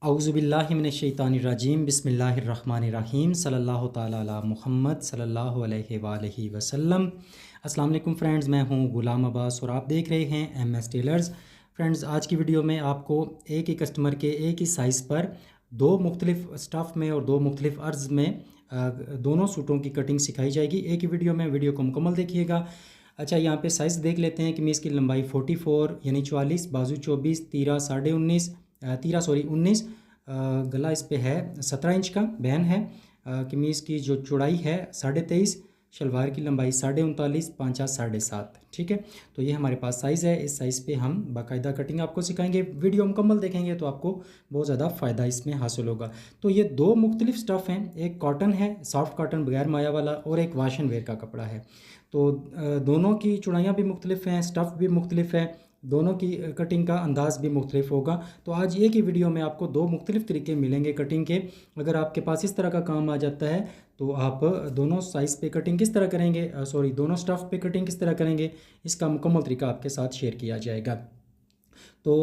औज़ुबिल्लाहिमिनश्शैतानिर्रजीम बिस्मिल्लाहिर्रहमानिर्रहीम सल्लल्लाहु ताला अला मुहम्मद सल्लल्लाहु अलैहि वालैहि वसल्लम। अस्सलाम वालेकुम फ्रेंड्स, मैं हूं गुलाम अब्बास और आप देख रहे हैं एमएस टेलर्स। फ्रेंड्स, आज की वीडियो में आपको एक ही कस्टमर के एक ही साइज़ पर दो मुख्तलिफ स्टफ़ में और दो मुख्तलिफ अर्ज़ में दोनों सूटों की कटिंग सिखाई जाएगी एक ही वीडियो में। वीडियो को मुकम्मल देखिएगा। अच्छा, यहाँ पे साइज़ देख लेते हैं कि मीज़ की लंबाई 44 यानी 44, बाजू 24, तीरा 19.5 19, गला इस पे है 17 इंच का बहन है। कमीज़ की जो चौड़ाई है 23.5, शलवार की लंबाई 39.5, पांचा 7.5। ठीक है, तो ये हमारे पास साइज़ है। इस साइज़ पे हम बाकायदा कटिंग आपको सिखाएंगे। वीडियो मुकम्मल देखेंगे तो आपको बहुत ज़्यादा फ़ायदा इसमें हासिल होगा। तो ये दो मुख्तलिफ स्टफ़ हैं, एक कॉटन है, सॉफ्ट कॉटन बगैर माया वाला, और एक वाश एंड वेयर का कपड़ा है। तो दोनों की चौड़ाइयाँ भी मुख्तलिफ हैं, स्टफ़ भी मुख्तलिफ है, दोनों की कटिंग का अंदाज़ भी मुख्तलिफ होगा। तो आज एक ही वीडियो में आपको दो मुख्तलिफ तरीके मिलेंगे कटिंग के। अगर आपके पास इस तरह का काम आ जाता है तो आप दोनों साइज़ पे कटिंग किस तरह करेंगे, दोनों स्टफ़ पे कटिंग किस तरह करेंगे, इसका मुकम्मल तरीका आपके साथ शेयर किया जाएगा। तो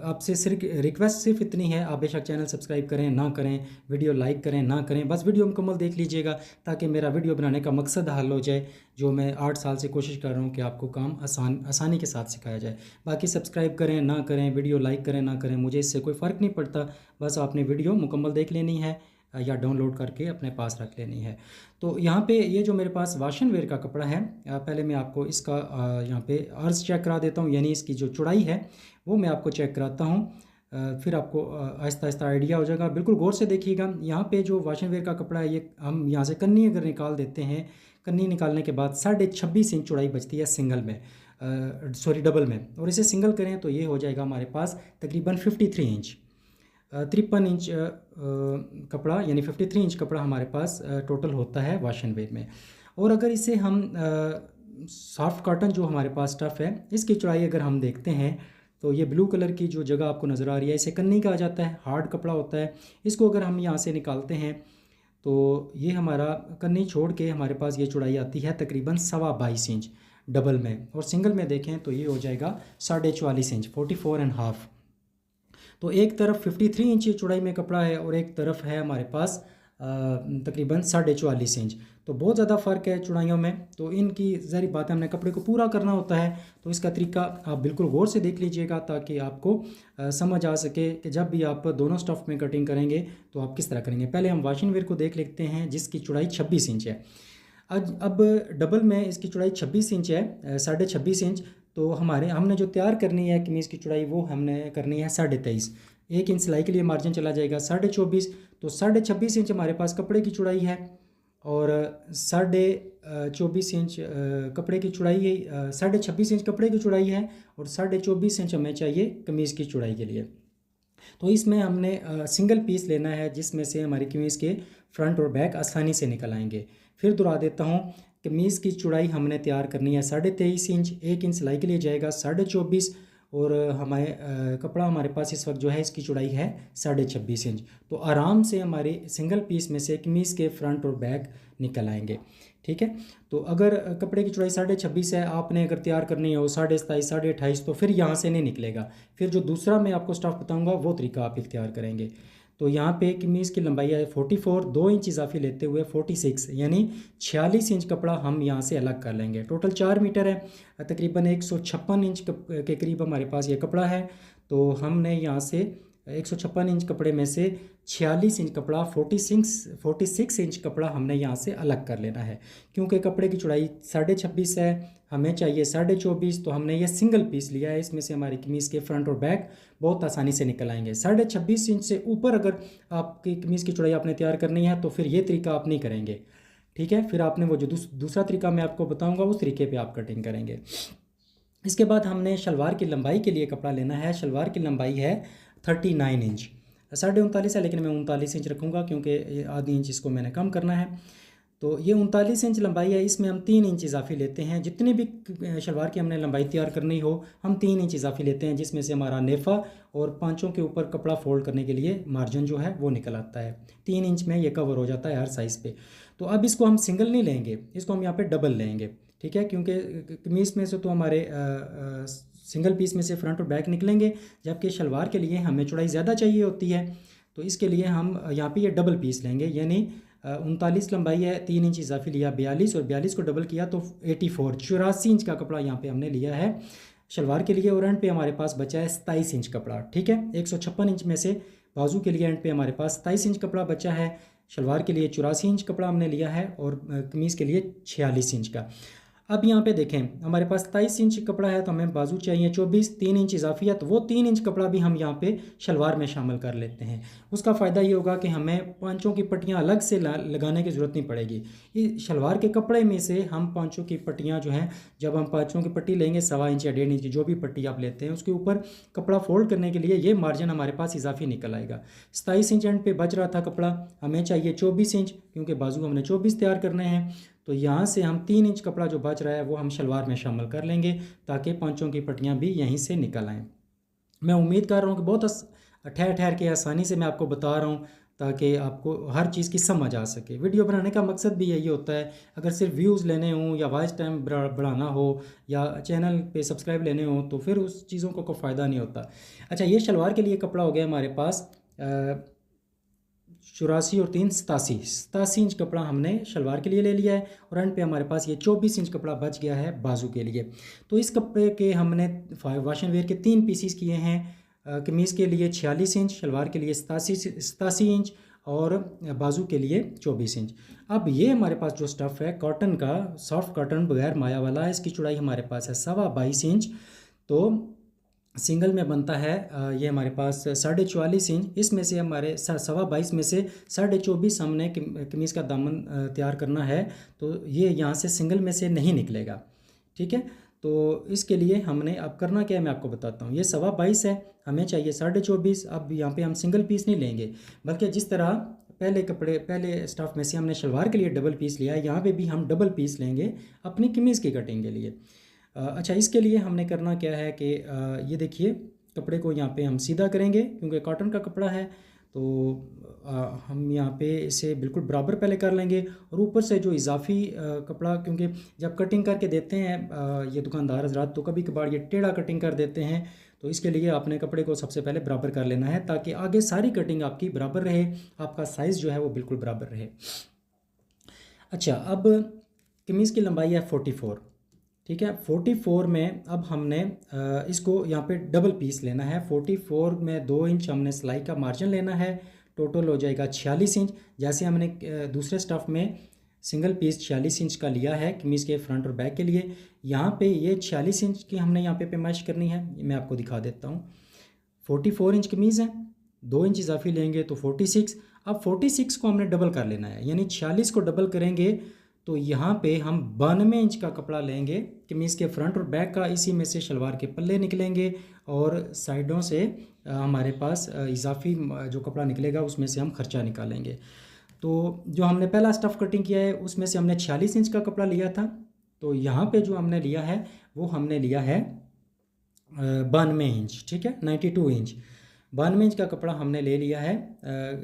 आपसे सिर्फ रिक्वेस्ट सिर्फ इतनी है, आप बेशक चैनल सब्सक्राइब करें ना करें, वीडियो लाइक करें ना करें, बस वीडियो मुकम्मल देख लीजिएगा ताकि मेरा वीडियो बनाने का मकसद हल हो जाए, जो मैं 8 साल से कोशिश कर रहा हूँ कि आपको काम आसानी के साथ सिखाया जाए। बाकी सब्सक्राइब करें ना करें, वीडियो लाइक करें ना करें, मुझे इससे कोई फ़र्क नहीं पड़ता। बस आपने वीडियो मुकम्मल देख लेनी है या डाउनलोड करके अपने पास रख लेनी है। तो यहाँ पे ये जो मेरे पास वाश एंड वेयर का कपड़ा है, पहले मैं आपको इसका यहाँ पे अर्ज़ चेक करा देता हूँ, यानी इसकी जो चौड़ाई है वो मैं आपको चेक कराता हूँ। फिर आपको आहिस्ता आहिस्ता आइडिया हो जाएगा। बिल्कुल गौर से देखिएगा। यहाँ पे जो वाश एंड वेयर का कपड़ा है, ये हम यहाँ से कन्नी अगर निकाल देते हैं, कन्नी निकालने के बाद 26.5 इंच चौड़ाई बचती है सिंगल में, डबल में, और इसे सिंगल करें तो ये हो जाएगा हमारे पास तकरीबन 53 इंच, 53 इंच कपड़ा, यानी 53 इंच कपड़ा हमारे पास टोटल होता है वाश एंड वेयर में। और अगर इसे हम सॉफ्ट कॉटन जो हमारे पास स्टफ़ है, इसकी चौड़ाई अगर हम देखते हैं तो ये ब्लू कलर की जो जगह आपको नज़र आ रही है, इसे कन्नी कहा जाता है, हार्ड कपड़ा होता है। इसको अगर हम यहाँ से निकालते हैं तो ये हमारा कन्नी छोड़ के हमारे पास ये चौड़ाई आती है तकरीबन 22.25 इंच डबल में, और सिंगल में देखें तो ये हो जाएगा 44.5 इंच, 44.5। तो एक तरफ 53 इंच चौड़ाई में कपड़ा है और एक तरफ है हमारे पास तकरीबन 44.5 इंच। तो बहुत ज़्यादा फ़र्क है चौड़ाइयों में। तो इनकी ज़ाहिर बात है, हमने कपड़े को पूरा करना होता है, तो इसका तरीका आप बिल्कुल गौर से देख लीजिएगा ताकि आपको समझ आ सके कि जब भी आप दोनों स्टफ़ में कटिंग करेंगे तो आप किस तरह करेंगे। पहले हम वाश एंड वेयर को देख लेते हैं, जिसकी चौड़ाई 26 इंच है। अब डबल में इसकी चौड़ाई 26 इंच है, 26.5 इंच। तो हमने जो तैयार करनी है कमीज़ की चौड़ाई, वो हमने करनी है 23.5। 1 इंच सिलाई के लिए मार्जिन चला जाएगा 24.5। तो 26.5 इंच हमारे पास कपड़े की चौड़ाई है, और 24.5 इंच कपड़े की चौड़ाई है, 26.5 इंच कपड़े की चौड़ाई है, और 24.5 इंच हमें चाहिए कमीज़ की चौड़ाई के लिए। तो इसमें हमने सिंगल पीस लेना है, जिसमें से हमारी कमीज़ के फ्रंट और बैक आसानी से निकल आएंगे। फिर दोहरा देता हूँ, कमीज़ की चौड़ाई हमने तैयार करनी है 23.5 इंच, 1 इंच सिलाई के लिए जाएगा 24.5, और कपड़ा हमारे पास इस वक्त जो है इसकी चौड़ाई है 26.5 इंच। तो आराम से हमारे सिंगल पीस में से कमीज़ के फ्रंट और बैक निकल आएंगे। ठीक है, तो अगर कपड़े की चौड़ाई 26.5 है, आपने अगर तैयार करनी हो 27.5, 28.5, तो फिर यहाँ से नहीं निकलेगा। फिर जो दूसरा मैं आपको स्टफ़ बताऊँगा वो तरीका आप इख्तियार करेंगे। तो यहाँ पे कमीज़ की लंबाई है 44, 2 इंच इजाफी लेते हुए 46, यानी 46 इंच कपड़ा हम यहाँ से अलग कर लेंगे। टोटल 4 मीटर है, तकरीबन 156 इंच के करीब हमारे पास ये कपड़ा है। तो हमने यहाँ से 156 इंच कपड़े में से 46 इंच कपड़ा, 46 इंच कपड़ा हमने यहाँ से अलग कर लेना है। क्योंकि कपड़े की चौड़ाई 26.5 है, हमें चाहिए 24.5, तो हमने ये सिंगल पीस लिया है। इसमें से हमारी कमीज़ के फ्रंट और बैक बहुत आसानी से निकल आएंगे। 26.5 इंच से ऊपर अगर आपकी कमीज़ की चौड़ाई आपने तैयार करनी है तो फिर ये तरीका आप नहीं करेंगे। ठीक है, फिर आपने वो जो दूसरा तरीका मैं आपको बताऊँगा उस तरीके पर आप कटिंग करेंगे। इसके बाद हमने शलवार की लंबाई के लिए कपड़ा लेना है। शलवार की लंबाई है 39 इंच, 39.5 है, लेकिन मैं 39 इंच रखूँगा क्योंकि आधी इंच इसको मैंने कम करना है। तो ये 39 इंच लंबाई है, इसमें हम 3 इंच इजाफी लेते हैं। जितनी भी शलवार की हमने लंबाई तैयार करनी हो, हम 3 इंच इजाफी लेते हैं, जिसमें से हमारा नेफ़ा और पाँचों के ऊपर कपड़ा फोल्ड करने के लिए मार्जिन जो है वो निकल आता है। 3 इंच में ये कवर हो जाता है हर साइज़ पे। तो अब इसको हम सिंगल नहीं लेंगे, इसको हम यहाँ पे डबल लेंगे। ठीक है, क्योंकि कमीज़ में से तो हमारे सिंगल पीस में से फ्रंट और बैक निकलेंगे, जबकि शलवार के लिए हमें चौड़ाई ज़्यादा चाहिए होती है। तो इसके लिए हम यहाँ पे ये डबल पीस लेंगे, यानी 39 लंबाई है, 3 इंच इजाफी लिया 42, और 42 को डबल किया तो 84, 84 इंच का कपड़ा यहाँ पे हमने लिया है शलवार के लिए। और एंड पे हमारे पास बचा है 27 इंच कपड़ा, ठीक है। 156 इंच में से बाजू के लिए एंड पे हमारे पास 27 इंच कपड़ा बचा है। शलवार के लिए 84 इंच कपड़ा हमने लिया है, और कमीज़ के लिए 46 इंच का। अब यहाँ पे देखें हमारे पास 23 इंच कपड़ा है, तो हमें बाजू चाहिए 24, 3 इंच इजाफी है, तो वो 3 इंच कपड़ा भी हम यहाँ पे शलवार में शामिल कर लेते हैं। उसका फ़ायदा ये होगा कि हमें पांचों की पट्टियाँ अलग से लगाने की ज़रूरत नहीं पड़ेगी। ये शलवार के कपड़े में से हम पांचों की पट्टियाँ जो हैं, जब हम पांचों की पट्टी लेंगे 1.25 इंच या 1.5 इंच की जो भी पट्टी आप लेते हैं, उसके ऊपर कपड़ा फोल्ड करने के लिए ये मार्जिन हमारे पास इजाफी निकल आएगा। 27 इंच एंड पे बच रहा था कपड़ा, हमें चाहिए 24 इंच, क्योंकि बाजू हमने 24 तैयार करने हैं। तो यहाँ से हम 3 इंच कपड़ा जो बच रहा है वो हम शलवार में शामिल कर लेंगे, ताकि पांचों की पट्टियाँ भी यहीं से निकल आएँ। मैं उम्मीद कर रहा हूँ कि बहुत ठहर ठहर के आसानी से मैं आपको बता रहा हूँ, ताकि आपको हर चीज़ की समझ आ सके। वीडियो बनाने का मकसद भी यही होता है, अगर सिर्फ व्यूज़ लेने हों या वॉच टाइम बढ़ाना हो या चैनल पे सब्सक्राइब लेने हों, तो फिर उस चीज़ों को कोई फ़ायदा नहीं होता। अच्छा, ये शलवार के लिए कपड़ा हो गया हमारे पास 84 और 3 87 इंच कपड़ा हमने शलवार के लिए ले लिया है, और एंड पे हमारे पास ये 24 इंच कपड़ा बच गया है बाजू के लिए। तो इस कपड़े के हमने वाशन वेयर के 3 पीसीस किए हैं। कमीज़ के लिए 46 इंच, शलवार के लिए 87 इंच, और बाजू के लिए 24 इंच। अब ये हमारे पास जो स्टफ़ है कॉटन का, सॉफ्ट कॉटन बगैर माया वाला है, इसकी चौड़ाई हमारे पास है 22.25 इंच। तो सिंगल में बनता है ये हमारे पास 44.5 इंच। इसमें से हमारे 22.25 में से 24.5 हमने कमीज़ का दामन तैयार करना है, तो ये यहाँ से सिंगल में से नहीं निकलेगा, ठीक है। तो इसके लिए हमने अब करना क्या है मैं आपको बताता हूँ। ये 22.25 है, हमें चाहिए 24.5। अब यहाँ पे हम सिंगल पीस नहीं लेंगे, बल्कि जिस तरह पहले स्टफ़ में से हमने शलवार के लिए डबल पीस लिया है, यहाँ पे भी हम डबल पीस लेंगे अपनी कमीज़ की कटिंग के लिए। अच्छा, इसके लिए हमने करना क्या है कि ये देखिए कपड़े को यहाँ पे हम सीधा करेंगे, क्योंकि कॉटन का कपड़ा है। तो हम यहाँ पे इसे बिल्कुल बराबर पहले कर लेंगे, और ऊपर से जो इजाफी कपड़ा, क्योंकि जब कटिंग करके देते हैं ये दुकानदार हजरात, तो कभी कभार ये टेढ़ा कटिंग कर देते हैं। तो इसके लिए आपने कपड़े को सबसे पहले बराबर कर लेना है, ताकि आगे सारी कटिंग आपकी बराबर रहे, आपका साइज़ जो है वो बिल्कुल बराबर रहे। अच्छा, अब कमीज़ की लंबाई है 44, ठीक है। 44 में अब हमने इसको यहाँ पे डबल पीस लेना है। 44 में 2 इंच हमने सिलाई का मार्जिन लेना है, टोटल हो जाएगा 46 इंच। जैसे हमने दूसरे स्टफ़ में सिंगल पीस 46 इंच का लिया है कमीज़ के फ्रंट और बैक के लिए, यहाँ पे ये 46 इंच की हमने यहाँ पे पैमाइश करनी है। मैं आपको दिखा देता हूँ। 44 इंच कमीज़ है, 2 इंच इजाफी लेंगे तो 46। अब 46 को हमने डबल कर लेना है, यानी 46 को डबल करेंगे तो यहाँ पे हम 92 इंच का कपड़ा लेंगे कमीज़ के फ्रंट और बैक का। इसी में से शलवार के पल्ले निकलेंगे, और साइडों से हमारे पास इजाफी जो कपड़ा निकलेगा उसमें से हम खर्चा निकालेंगे। तो जो हमने पहला स्टफ़ कटिंग किया है उसमें से हमने 46 इंच का कपड़ा लिया था, तो यहाँ पे जो हमने लिया है वो हमने लिया है 92 इंच, ठीक है, 92 इंच। 92 इंच का कपड़ा हमने ले लिया है,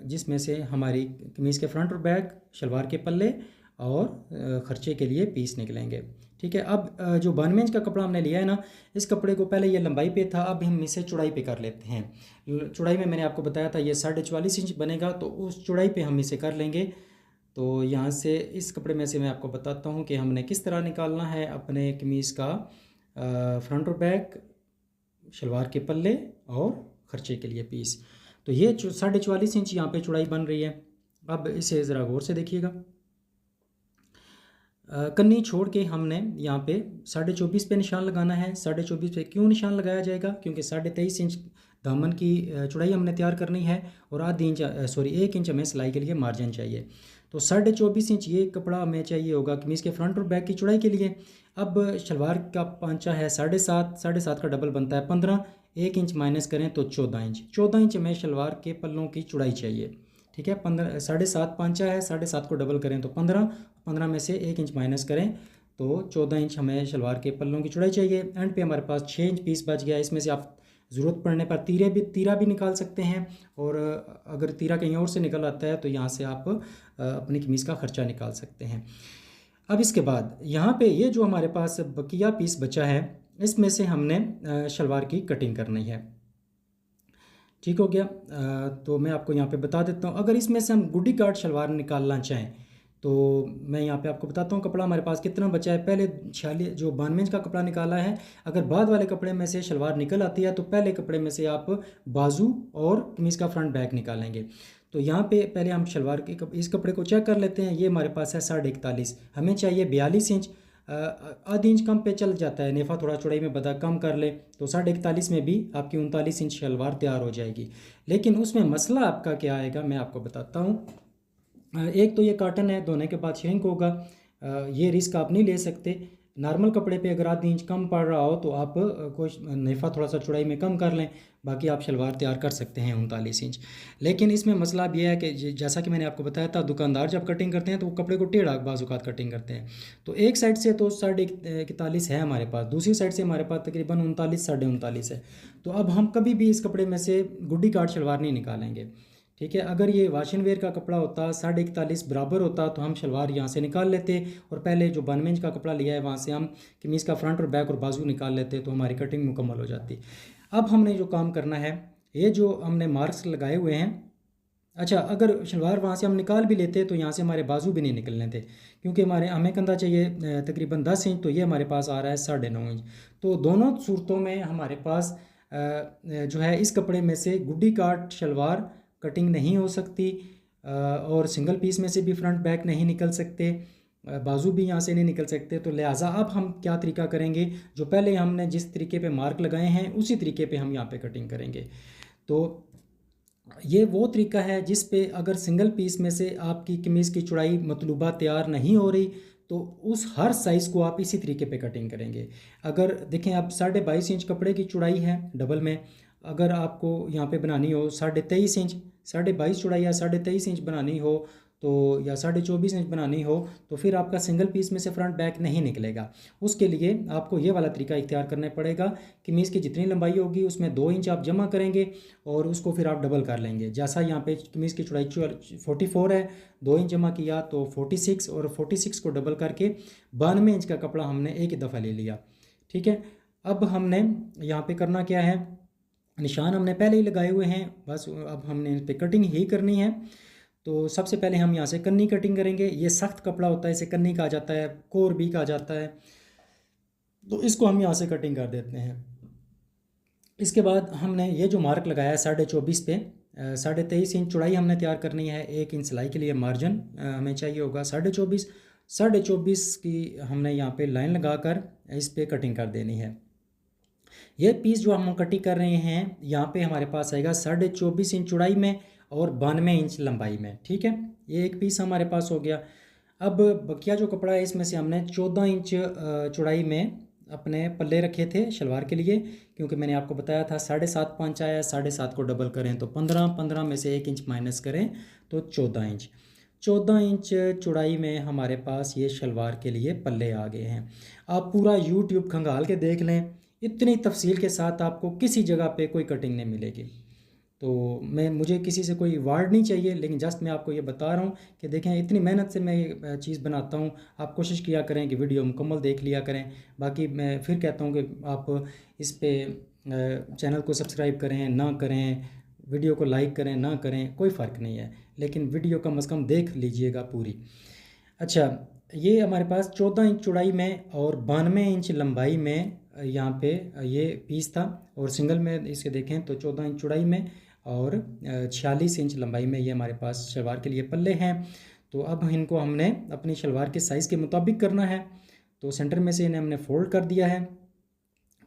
जिसमें से हमारी कमीज़ के फ्रंट और बैक, शलवार के पल्ले और ख़र्चे के लिए पीस निकलेंगे, ठीक है। अब जो 92 इंच का कपड़ा हमने लिया है ना, इस कपड़े को पहले ये लंबाई पे था, अब हम इसे चौड़ाई पे कर लेते हैं। चौड़ाई में मैंने आपको बताया था ये 44.5 इंच बनेगा, तो उस चौड़ाई पे हम इसे कर लेंगे। तो यहाँ से इस कपड़े में से मैं आपको बताता हूँ कि हमने किस तरह निकालना है अपने कमीज़ का फ्रंट और बैक, शलवार के पल्ले और ख़र्चे के लिए पीस। तो ये 44.5 इंच यहाँ पे चौड़ाई बन रही है। अब इसे ज़रा गौर से देखिएगा। कन्नी छोड़ के हमने यहाँ पे 24.5 पे निशान लगाना है। 24.5 पे क्यों निशान लगाया जाएगा? क्योंकि 23.5 इंच दामन की चौड़ाई हमने तैयार करनी है, और आधी इंच 1 इंच हमें सिलाई के लिए मार्जिन चाहिए। तो 24.5 इंच ये कपड़ा हमें चाहिए होगा कमीज़ के फ्रंट और बैक की चौड़ाई के लिए। अब शलवार का पांचा है 7.5 का डबल बनता है 15, 1 इंच माइनस करें तो 14 इंच हमें शलवार के पल्लों की चौड़ाई चाहिए, ठीक है। 7.5 पांचा है, 7.5 को डबल करें तो 15 में से 1 इंच माइनस करें तो 14 इंच हमें शलवार के पल्लों की चौड़ाई चाहिए। एंड पे हमारे पास 6 इंच पीस बच गया। इसमें से आप ज़रूरत पड़ने पर तीरा भी निकाल सकते हैं, और अगर तीरा कहीं और से निकल आता है तो यहाँ से आप अपनी कमीज़ का ख़र्चा निकाल सकते हैं। अब इसके बाद यहाँ पे ये जो हमारे पास बकिया पीस बचा है, इसमें से हमने शलवार की कटिंग करनी है, ठीक हो गया। तो मैं आपको यहाँ पे बता देता हूँ, अगर इसमें से हम गुड्डी कार्ड शलवार निकालना चाहें तो मैं यहाँ पे आपको बताता हूँ कपड़ा हमारे पास कितना बचा है। पहले 46 जो 92 इंच का कपड़ा निकाला है, अगर बाद वाले कपड़े में से शलवार निकल आती है तो पहले कपड़े में से आप बाजू और कमीज़ का फ्रंट बैक निकालेंगे। तो यहाँ पे पहले हम शलवार के इस कपड़े को चेक कर लेते हैं। ये हमारे पास है 41.5, हमें चाहिए 42 इंच। आधी इंच कम पे चल जाता है, नेफा थोड़ा चौड़ाई में बदा कम कर ले तो 41.5 में भी आपकी 39 इंच शलवार तैयार हो जाएगी। लेकिन उसमें मसला आपका क्या आएगा मैं आपको बताता हूँ। एक तो ये कॉटन है, धोने के बाद श्रिंक होगा, ये रिस्क आप नहीं ले सकते। नॉर्मल कपड़े पे अगर आधी इंच कम पड़ रहा हो तो आप कोई नेफा थोड़ा सा चौड़ाई में कम कर लें, बाकी आप शलवार तैयार कर सकते हैं 39 इंच। लेकिन इसमें मसला अब यह है कि जैसा कि मैंने आपको बताया था, दुकानदार जब कटिंग करते हैं तो वो कपड़े को टेढ़ा बाजुकात कटिंग करते हैं। तो एक साइड से तो 41 है हमारे पास, दूसरी साइड से हमारे पास तकरीबन 39 39.5 है। तो अब हम कभी भी इस कपड़े में से गुड्डी काट शलवार नहीं निकालेंगे। ठीक है, अगर ये वाशन वेयर का कपड़ा होता 41.5 बराबर होता तो हम शलवार यहाँ से निकाल लेते और पहले जो 92 इंच का कपड़ा लिया है वहाँ से हम कमीज़ का फ्रंट और बैक और बाजू निकाल लेते तो हमारी कटिंग मुकम्मल हो जाती। अब हमने जो काम करना है, ये जो हमने मार्क्स लगाए हुए हैं, अच्छा अगर शलवार वहाँ से हम निकाल भी लेते तो यहाँ से हमारे बाजू भी नहीं निकलने थे, क्योंकि हमें कंधा चाहिए तकरीबन 10 इंच, तो ये हमारे पास आ रहा है 9.5 इंच। तो दोनों सूरतों में हमारे पास जो है इस कपड़े में से गुड्डी काट शलवार कटिंग नहीं हो सकती, और सिंगल पीस में से भी फ्रंट बैक नहीं निकल सकते, बाजू भी यहाँ से नहीं निकल सकते। तो लिहाजा अब हम क्या तरीका करेंगे, जो पहले हमने जिस तरीके पे मार्क लगाए हैं उसी तरीके पे हम यहाँ पे कटिंग करेंगे। तो ये वो तरीका है जिस पे अगर सिंगल पीस में से आपकी कमीज़ की चौड़ाई मतलूबा तैयार नहीं हो रही तो उस हर साइज़ को आप इसी तरीके पे कटिंग करेंगे। अगर देखें आप 22.5 इंच कपड़े की चौड़ाई है डबल में, अगर आपको यहाँ पे बनानी हो 23.5 इंच, 22.5 चौड़ाई या 23.5 इंच बनानी हो तो, या 24.5 इंच बनानी हो तो फिर आपका सिंगल पीस में से फ्रंट बैक नहीं निकलेगा। उसके लिए आपको ये वाला तरीका इख्तियार करना पड़ेगा। कमीज़ की जितनी लंबाई होगी उसमें 2 इंच आप जमा करेंगे और उसको फिर आप डबल कर लेंगे। जैसा यहाँ पे कमीज़ की चौड़ाई 44 है, 2 इंच जमा किया तो 46, और 46 को डबल करके 92 इंच का कपड़ा हमने एक ही दफ़ा ले लिया। ठीक है, अब हमने यहाँ पे करना क्या है, निशान हमने पहले ही लगाए हुए हैं, बस अब हमने इस पर कटिंग ही करनी है। तो सबसे पहले हम यहाँ से कन्नी कटिंग करेंगे। ये सख्त कपड़ा होता है, इसे कन्नी कहा जाता है, कोर भी कहा जाता है, तो इसको हम यहाँ से कटिंग कर देते हैं। इसके बाद हमने ये जो मार्क लगाया है 24.5 पे, 23.5 इंच चौड़ाई हमने तैयार करनी है, 1 इंच सिलाई के लिए मार्जिन हमें चाहिए होगा 24.5 की हमने यहाँ पे लाइन लगाकर इस पे कटिंग कर देनी है। ये पीस जो हम कटिंग कर रहे हैं यहाँ पे हमारे पास आएगा 24.5 इंच चौड़ाई में और 92 इंच लंबाई में। ठीक है, ये एक पीस हमारे पास हो गया। अब बकिया जो कपड़ा है इसमें से हमने 14 इंच चौड़ाई में अपने पल्ले रखे थे शलवार के लिए, क्योंकि मैंने आपको बताया था 7.5 पंच आया, 7.5 को डबल करें तो 15, 15 में से 1 इंच माइनस करें तो 14 इंच। 14 इंच चौड़ाई में हमारे पास ये शलवार के लिए पल्ले आ गए हैं। आप पूरा यूट्यूब खंगाल के देख लें, इतनी तफसील के साथ आपको किसी जगह पे कोई कटिंग नहीं मिलेगी। तो मुझे किसी से कोई वार्ड नहीं चाहिए, लेकिन जस्ट मैं आपको ये बता रहा हूँ कि देखें इतनी मेहनत से मैं ये चीज़ बनाता हूँ। आप कोशिश किया करें कि वीडियो मुकम्मल देख लिया करें। बाकी मैं फिर कहता हूँ कि आप इस पे चैनल को सब्सक्राइब करें ना करें, वीडियो को लाइक करें ना करें, कोई फ़र्क नहीं है, लेकिन वीडियो कम अज़ कम देख लीजिएगा पूरी। अच्छा, ये हमारे पास 14 इंच चौड़ाई में और 92 इंच लंबाई में यहाँ पे ये पीस था, और सिंगल में इसे देखें तो 14 इंच चौड़ाई में और 46 इंच लंबाई में ये हमारे पास शलवार के लिए पल्ले हैं। तो अब इनको हमने अपनी शलवार के साइज़ के मुताबिक करना है। तो सेंटर में से इन्हें हमने फोल्ड कर दिया है,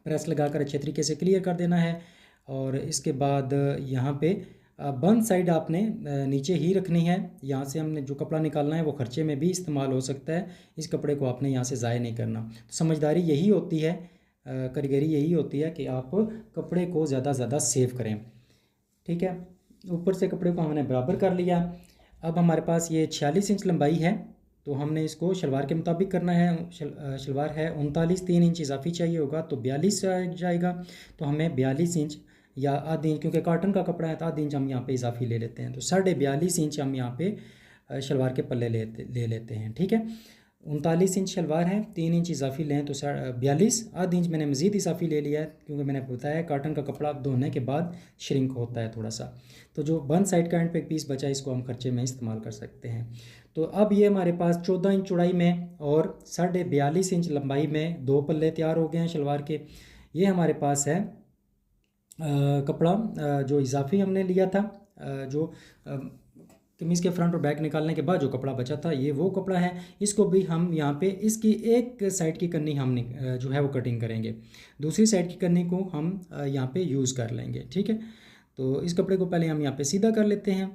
प्रेस लगाकर अच्छे तरीके से क्लियर कर देना है। और इसके बाद यहाँ पे बंद साइड आपने नीचे ही रखनी है। यहाँ से हमने जो कपड़ा निकालना है वो खर्चे में भी इस्तेमाल हो सकता है, इस कपड़े को आपने यहाँ से ज़ाया नहीं करना। तो समझदारी यही होती है, कारीगरी यही होती है कि आप कपड़े को ज़्यादा से ज़्यादा सेव करें। ठीक है, ऊपर से कपड़े को हमने बराबर कर लिया। अब हमारे पास ये 46 इंच लंबाई है, तो हमने इसको शलवार के मुताबिक करना है। शलवार है 39, 3 इंच इजाफी चाहिए होगा तो 42 जाएगा। तो हमें 42 इंच या आधी इंच, क्योंकि कॉटन का कपड़ा है तो आधी इंच हम यहाँ पे इजाफी ले लेते हैं, तो 42.5 इंच हम यहाँ पे शलवार के पल्ले ले लेते हैं। ठीक है, 39 इंच शलवार है, 3 इंच इजाफी लें तो 42, आध इंच मैंने मज़ीद इजाफी ले लिया है क्योंकि मैंने बताया कॉटन का कपड़ा धोने के बाद श्रिंक होता है थोड़ा सा। तो जो वन साइड का एंड पे एक पीस बचा है इसको हम खर्चे में इस्तेमाल कर सकते हैं। तो अब ये हमारे पास 14 इंच चौड़ाई में और 42.5 इंच लंबाई में 2 पल्ले तैयार हो गए हैं शलवार के। ये हमारे पास है कपड़ा जो इजाफी हमने लिया था, जो कमीज़ के फ्रंट और बैक निकालने के बाद जो कपड़ा बचा था ये वो कपड़ा है। इसको भी हम यहाँ पे इसकी एक साइड की कन्नी हम जो है वो कटिंग करेंगे, दूसरी साइड की कन्नी को हम यहाँ पे यूज़ कर लेंगे। ठीक है, तो इस कपड़े को पहले हम यहाँ पे सीधा कर लेते हैं।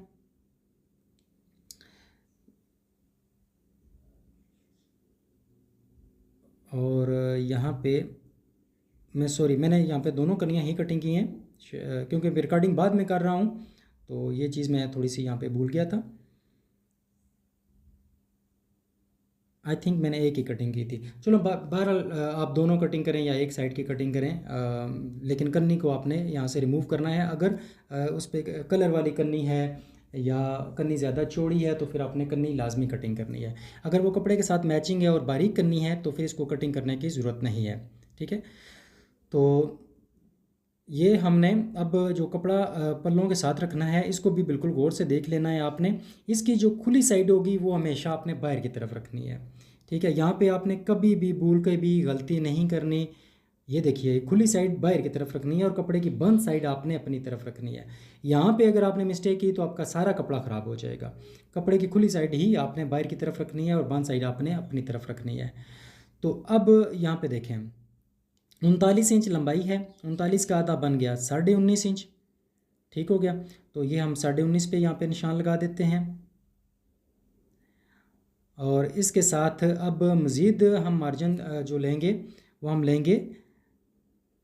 और यहाँ पे मैंने यहाँ पे दोनों कन्नियाँ ही कटिंग की हैं क्योंकि रिकॉर्डिंग बाद में कर रहा हूँ, तो ये चीज़ मैं थोड़ी सी यहाँ पे भूल गया था। आई थिंक मैंने एक ही कटिंग की थी। चलो बहरहाल आप दोनों कटिंग करें या एक साइड की कटिंग करें, लेकिन कन्नी को आपने यहाँ से रिमूव करना है। अगर उस पर कलर वाली कन्नी है या कन्नी ज़्यादा चौड़ी है तो फिर आपने कन्नी लाजमी कटिंग करनी है। अगर वो कपड़े के साथ मैचिंग है और बारीक कन्नी है तो फिर इसको कटिंग करने की ज़रूरत नहीं है। ठीक है, तो ये हमने अब जो कपड़ा पल्लों के साथ रखना है इसको भी बिल्कुल गौर से देख लेना है आपने। इसकी जो खुली साइड होगी वो हमेशा आपने बाहर की तरफ रखनी है। ठीक है, यहाँ पे आपने कभी भी भूल के भी गलती नहीं करनी। ये देखिए खुली साइड बाहर की तरफ रखनी है और कपड़े की बंद साइड आपने अपनी तरफ रखनी है। यहाँ पे अगर आपने मिस्टेक की तो आपका सारा कपड़ा ख़राब हो जाएगा। कपड़े की खुली साइड ही आपने बाहर की तरफ रखनी है और बंद साइड आपने अपनी तरफ रखनी है। तो अब यहाँ पे देखें 39 इंच लंबाई है, 39 का आधा बन गया 19.5 इंच। ठीक हो गया, तो ये हम 19.5 पे यहाँ पे निशान लगा देते हैं। और इसके साथ अब मज़ीद हम मार्जिन जो लेंगे वो हम लेंगे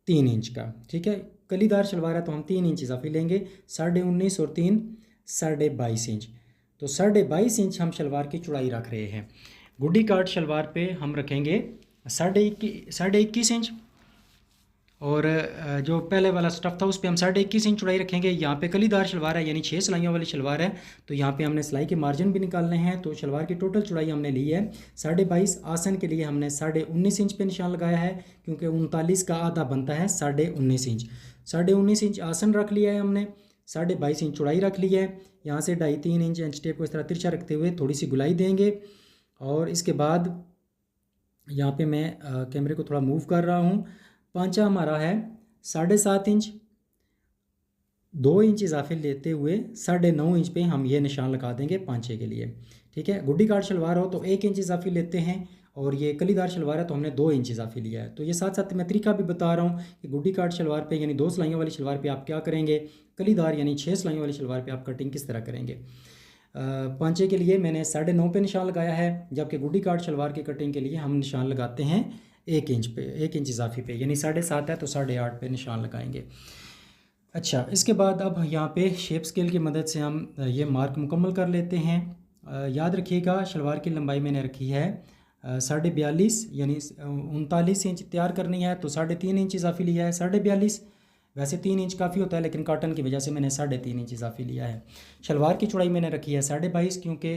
3 इंच का। ठीक है, कलीदार शलवार है तो हम 3 इंच इजाफी लेंगे, 19.5 और 3 22.5 इंच। तो 22.5 इंच हम शलवार की चौड़ाई रख रहे हैं। गुड्डी काट शलवार पे हम रखेंगे 21.5 इंच और जो पहले वाला स्टफ़ था उस पर हम 21.5 इंच चौड़ाई रखेंगे। यहाँ पे कलीदार शलवार है यानी 6 सिलाइयों वाली शलवार है, तो यहाँ पे हमने सिलाई के मार्जिन भी निकालने हैं। तो शलवार की टोटल चौड़ाई हमने ली है 22.5। आसन के लिए हमने 19.5 इंच पे निशान लगाया है क्योंकि 39 का आधा बनता है 19.5 इंच। 19.5 इंच आसन रख लिया है हमने, 22.5 इंच चौड़ाई रख ली है। यहाँ से 2.5-3 इंच एंच टेप को इस तरह तिरछा रखते हुए थोड़ी सी गुलाई देंगे। और इसके बाद यहाँ पे मैं कैमरे को थोड़ा मूव कर रहा हूँ। पांचा हमारा है 7.5 इंच, 2 इंच इजाफे लेते हुए 9.5 इंच पे हम ये निशान लगा देंगे पांचे के लिए। ठीक है, गुड्डी काट शलवार हो तो 1 इंच इजाफी लेते हैं और ये कलीदार शलवार है तो हमने 2 इंच इजाफी लिया है। तो ये साथ साथ मैं तरीका भी बता रहा हूँ कि गुड्डी काट शलवार पे यानी 2 सिलाइयों वाली शलवार पे आप क्या करेंगे, कलीदार यानी 6 सिलाइयों वाली शलवार पे आप कटिंग किस तरह करेंगे। पांचे के लिए मैंने 9.5 पे निशान लगाया है, जबकि गुड्डी काट शलवार की कटिंग के लिए हम निशान लगाते हैं 1 इंच पे, 1 इंच इजाफी पे, यानी 7.5 है तो 8.5 पे निशान लगाएंगे। अच्छा, इसके बाद अब यहाँ पे शेप स्केल की मदद से हम ये मार्क मुकम्मल कर लेते हैं। याद रखिएगा शलवार की लंबाई मैंने रखी है 42.5 यानी 39 इंच तैयार करनी है तो 3.5 इंच इजाफी लिया है 42.5। वैसे 3 इंच काफ़ी होता है लेकिन कॉटन की वजह से मैंने 3.5 इंच इजाफी लिया है। शलवार की चौड़ाई मैंने रखी है 22.5 क्योंकि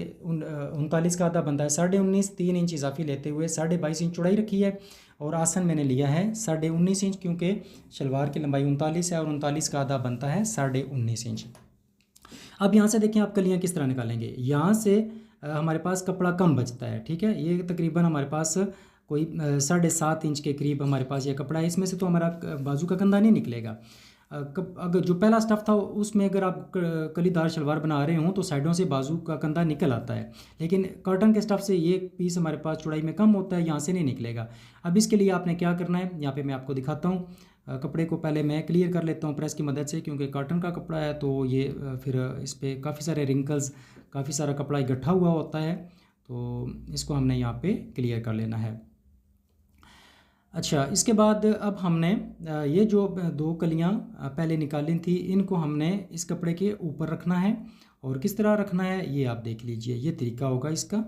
39 का आधा बनता है 19.5, 3 इंच इजाफी लेते हुए 22.5 इंच चौड़ाई रखी है। और आसन मैंने लिया है 19.5 इंच क्योंकि शलवार की लंबाई 39 है और 39 का आधा बनता है 19.5 इंच। अब यहाँ से देखें आप कलियाँ किस तरह निकालेंगे। यहाँ से हमारे पास कपड़ा कम बचता है। ठीक है, ये तकरीबन हमारे पास कोई 7.5 इंच के करीब हमारे पास ये कपड़ा है। इसमें से तो हमारा बाजू का कंधा नहीं निकलेगा। अगर जो पहला स्टफ़ था उसमें अगर आप कलीदार शलवार बना रहे हों तो साइडों से बाजू का कंधा निकल आता है, लेकिन कॉटन के स्टफ़ से ये पीस हमारे पास चौड़ाई में कम होता है, यहाँ से नहीं निकलेगा। अब इसके लिए आपने क्या करना है, यहाँ पे मैं आपको दिखाता हूँ। कपड़े को पहले मैं क्लियर कर लेता हूँ प्रेस की मदद से, क्योंकि कॉटन का कपड़ा है तो ये फिर इस पर काफ़ी सारे रिंकल्स, काफ़ी सारा कपड़ा इकट्ठा हुआ होता है, तो इसको हमने यहाँ पे क्लियर कर लेना है। अच्छा, इसके बाद अब हमने ये जो 2 कलियाँ पहले निकाली थी इनको हमने इस कपड़े के ऊपर रखना है। और किस तरह रखना है ये आप देख लीजिए, ये तरीका होगा इसका।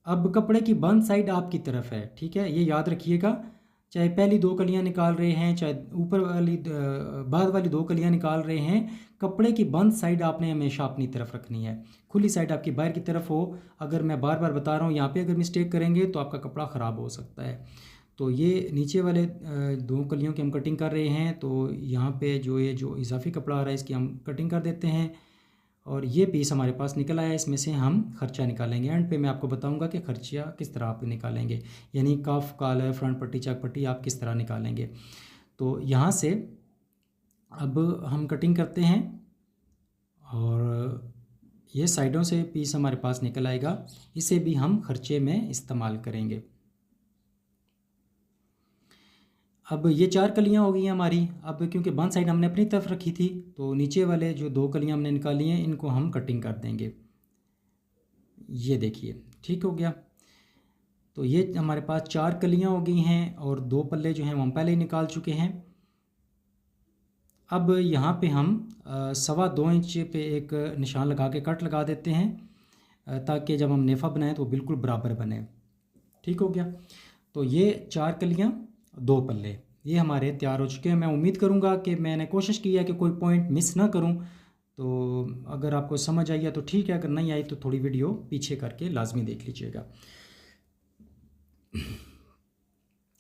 अब कपड़े की बंद साइड आपकी तरफ है, ठीक है, ये याद रखिएगा। चाहे पहली 2 कलियां निकाल रहे हैं, चाहे ऊपर वाली बाद वाली 2 कलियां निकाल रहे हैं, कपड़े की बंद साइड आपने हमेशा अपनी तरफ रखनी है, खुली साइड आपकी बाहर की तरफ हो। अगर मैं बार बार बता रहा हूँ, यहाँ पे अगर मिस्टेक करेंगे तो आपका कपड़ा ख़राब हो सकता है। तो ये नीचे वाले 2 कलियों की हम कटिंग कर रहे हैं। तो यहाँ पे जो इजाफी कपड़ा आ रहा है इसकी हम कटिंग कर देते हैं, और ये पीस हमारे पास निकल आया। इसमें से हम खर्चा निकालेंगे। एंड पे मैं आपको बताऊंगा कि खर्चा किस तरह आप निकालेंगे, यानी कफ, कॉलर, फ्रंट पट्टी, चक पट्टी आप किस तरह निकालेंगे। तो यहाँ से अब हम कटिंग करते हैं, और ये साइडों से पीस हमारे पास निकल आएगा, इसे भी हम खर्चे में इस्तेमाल करेंगे। अब ये 4 कलियां हो गई हैं हमारी। अब क्योंकि बंद साइड हमने अपनी तरफ रखी थी, तो नीचे वाले जो 2 कलियां हमने निकाली हैं इनको हम कटिंग कर देंगे। ये देखिए ठीक हो गया। तो ये हमारे पास 4 कलियां हो गई हैं, और 2 पल्ले जो हैं वो हम पहले ही निकाल चुके हैं। अब यहाँ पे हम 2.25 इंच पे एक निशान लगा के कट लगा देते हैं, ताकि जब हम नेफा बनाएं तो बिल्कुल बराबर बने। ठीक हो गया। तो ये 4 कलियां 2 पल्ले ये हमारे तैयार हो चुके हैं। मैं उम्मीद करूंगा कि मैंने कोशिश की है कि कोई पॉइंट मिस ना करूं। तो अगर आपको समझ आई है तो ठीक है, अगर नहीं आई तो थोड़ी वीडियो पीछे करके लाजमी देख लीजिएगा।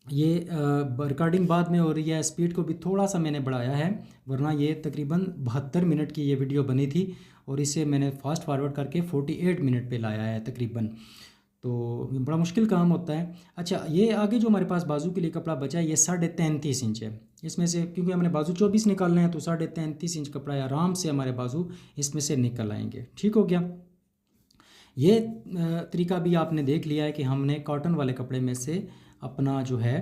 ये रिकॉर्डिंग बाद में हो रही है, स्पीड को भी थोड़ा सा मैंने बढ़ाया है, वरना ये तकरीबन 72 मिनट की ये वीडियो बनी थी, और इसे मैंने फास्ट फॉरवर्ड करके 48 मिनट पे लाया है तकरीबन। तो बड़ा मुश्किल काम होता है। अच्छा, ये आगे जो हमारे पास बाजू के लिए कपड़ा बचा है ये 33.5 इंच है। इसमें से क्योंकि हमने बाजू 24 निकालना है, तो 33.5 इंच कपड़ा है, आराम से हमारे बाजू इसमें से निकल आएंगे। ठीक हो गया। ये तरीका भी आपने देख लिया है कि हमने कॉटन वाले कपड़े में से अपना जो है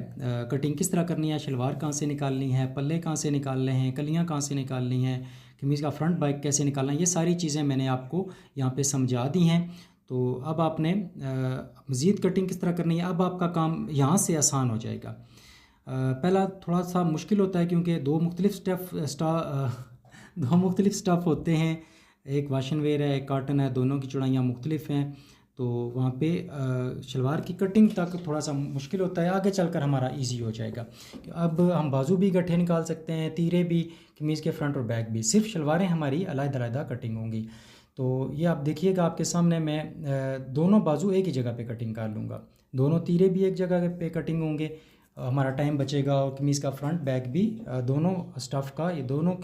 कटिंग किस तरह करनी है, शलवार कहाँ से निकालनी है, पल्ले कहाँ से निकालने हैं, कलियाँ कहाँ से निकालनी हैं, कमीज़ का फ्रंट बैक कैसे निकालना है, ये सारी चीज़ें मैंने आपको यहाँ पे समझा दी हैं। तो अब आपने मज़ीद कटिंग किस तरह करनी है, अब आपका काम यहाँ से आसान हो जाएगा। पहला थोड़ा सा मुश्किल होता है, क्योंकि दो मुख्तलिफ स्टफ़ होते हैं, एक वाशन वेयर है, एक कॉटन है, दोनों की चौड़ाइयाँ मुख्तलिफ हैं। तो वहाँ पे शलवार की कटिंग तक थोड़ा सा मुश्किल होता है, आगे चलकर हमारा इजी हो जाएगा। अब हम बाजू भी गड्ढे निकाल सकते हैं, तीरे भी, कमीज़ के फ्रंट और बैक भी, सिर्फ शलवारें हमारी अलग-अलग कटिंग होंगी। तो ये आप देखिएगा आपके सामने, मैं दोनों बाजू एक ही जगह पे कटिंग कर लूँगा, दोनों तीरे भी एक जगह पे कटिंग होंगे, हमारा टाइम बचेगा, और कमीज़ का फ्रंट बैक भी, दोनों स्टफ़ का, ये दोनों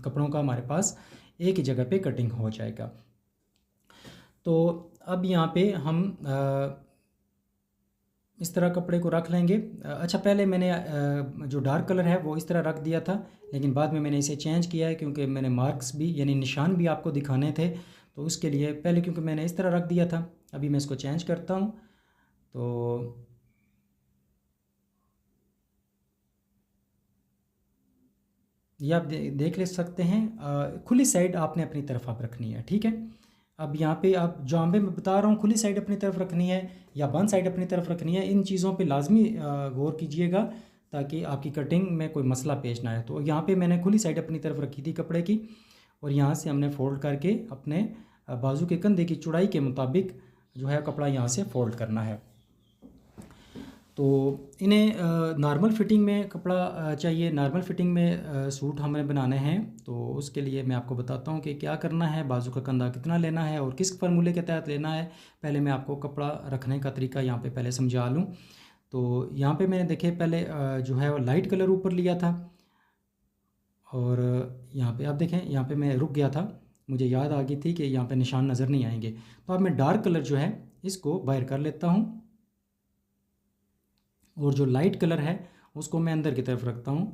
कपड़ों का हमारे पास एक ही जगह पे कटिंग हो जाएगा। तो अब यहाँ पे हम इस तरह कपड़े को रख लेंगे। अच्छा, पहले मैंने जो डार्क कलर है वो इस तरह रख दिया था, लेकिन बाद में मैंने इसे चेंज किया है, क्योंकि मैंने मार्क्स भी यानी निशान भी आपको दिखाने थे। तो उसके लिए पहले क्योंकि मैंने इस तरह रख दिया था, अभी मैं इसको चेंज करता हूँ। तो ये आप देख ले सकते हैं, खुली साइड आपने अपनी तरफ आप रखनी है। ठीक है। अब यहाँ पे आप जो मैं बता रहा हूँ, खुली साइड अपनी तरफ रखनी है या बंद साइड अपनी तरफ रखनी है, इन चीज़ों पे लाजमी गौर कीजिएगा, ताकि आपकी कटिंग में कोई मसला पेश ना आए। तो यहाँ पे मैंने खुली साइड अपनी तरफ रखी थी कपड़े की, और यहाँ से हमने फ़ोल्ड करके अपने बाजू के कंधे की चौड़ाई के मुताबिक जो है कपड़ा यहाँ से फ़ोल्ड करना है। तो इन्हें नॉर्मल फिटिंग में कपड़ा चाहिए, नॉर्मल फिटिंग में सूट हमें बनाने हैं। तो उसके लिए मैं आपको बताता हूँ कि क्या करना है, बाजू का कंधा कितना लेना है और किस फार्मूले के तहत लेना है। पहले मैं आपको कपड़ा रखने का तरीका यहाँ पे पहले समझा लूँ। तो यहाँ पे मैंने देखे पहले जो है वो लाइट कलर ऊपर लिया था, और यहाँ पे आप देखें, यहाँ पे मैं रुक गया था, मुझे याद आ गई थी कि यहाँ पे निशान नज़र नहीं आएंगे। तो अब मैं डार्क कलर जो है इसको बाहर कर लेता हूँ, और जो लाइट कलर है उसको मैं अंदर की तरफ रखता हूँ,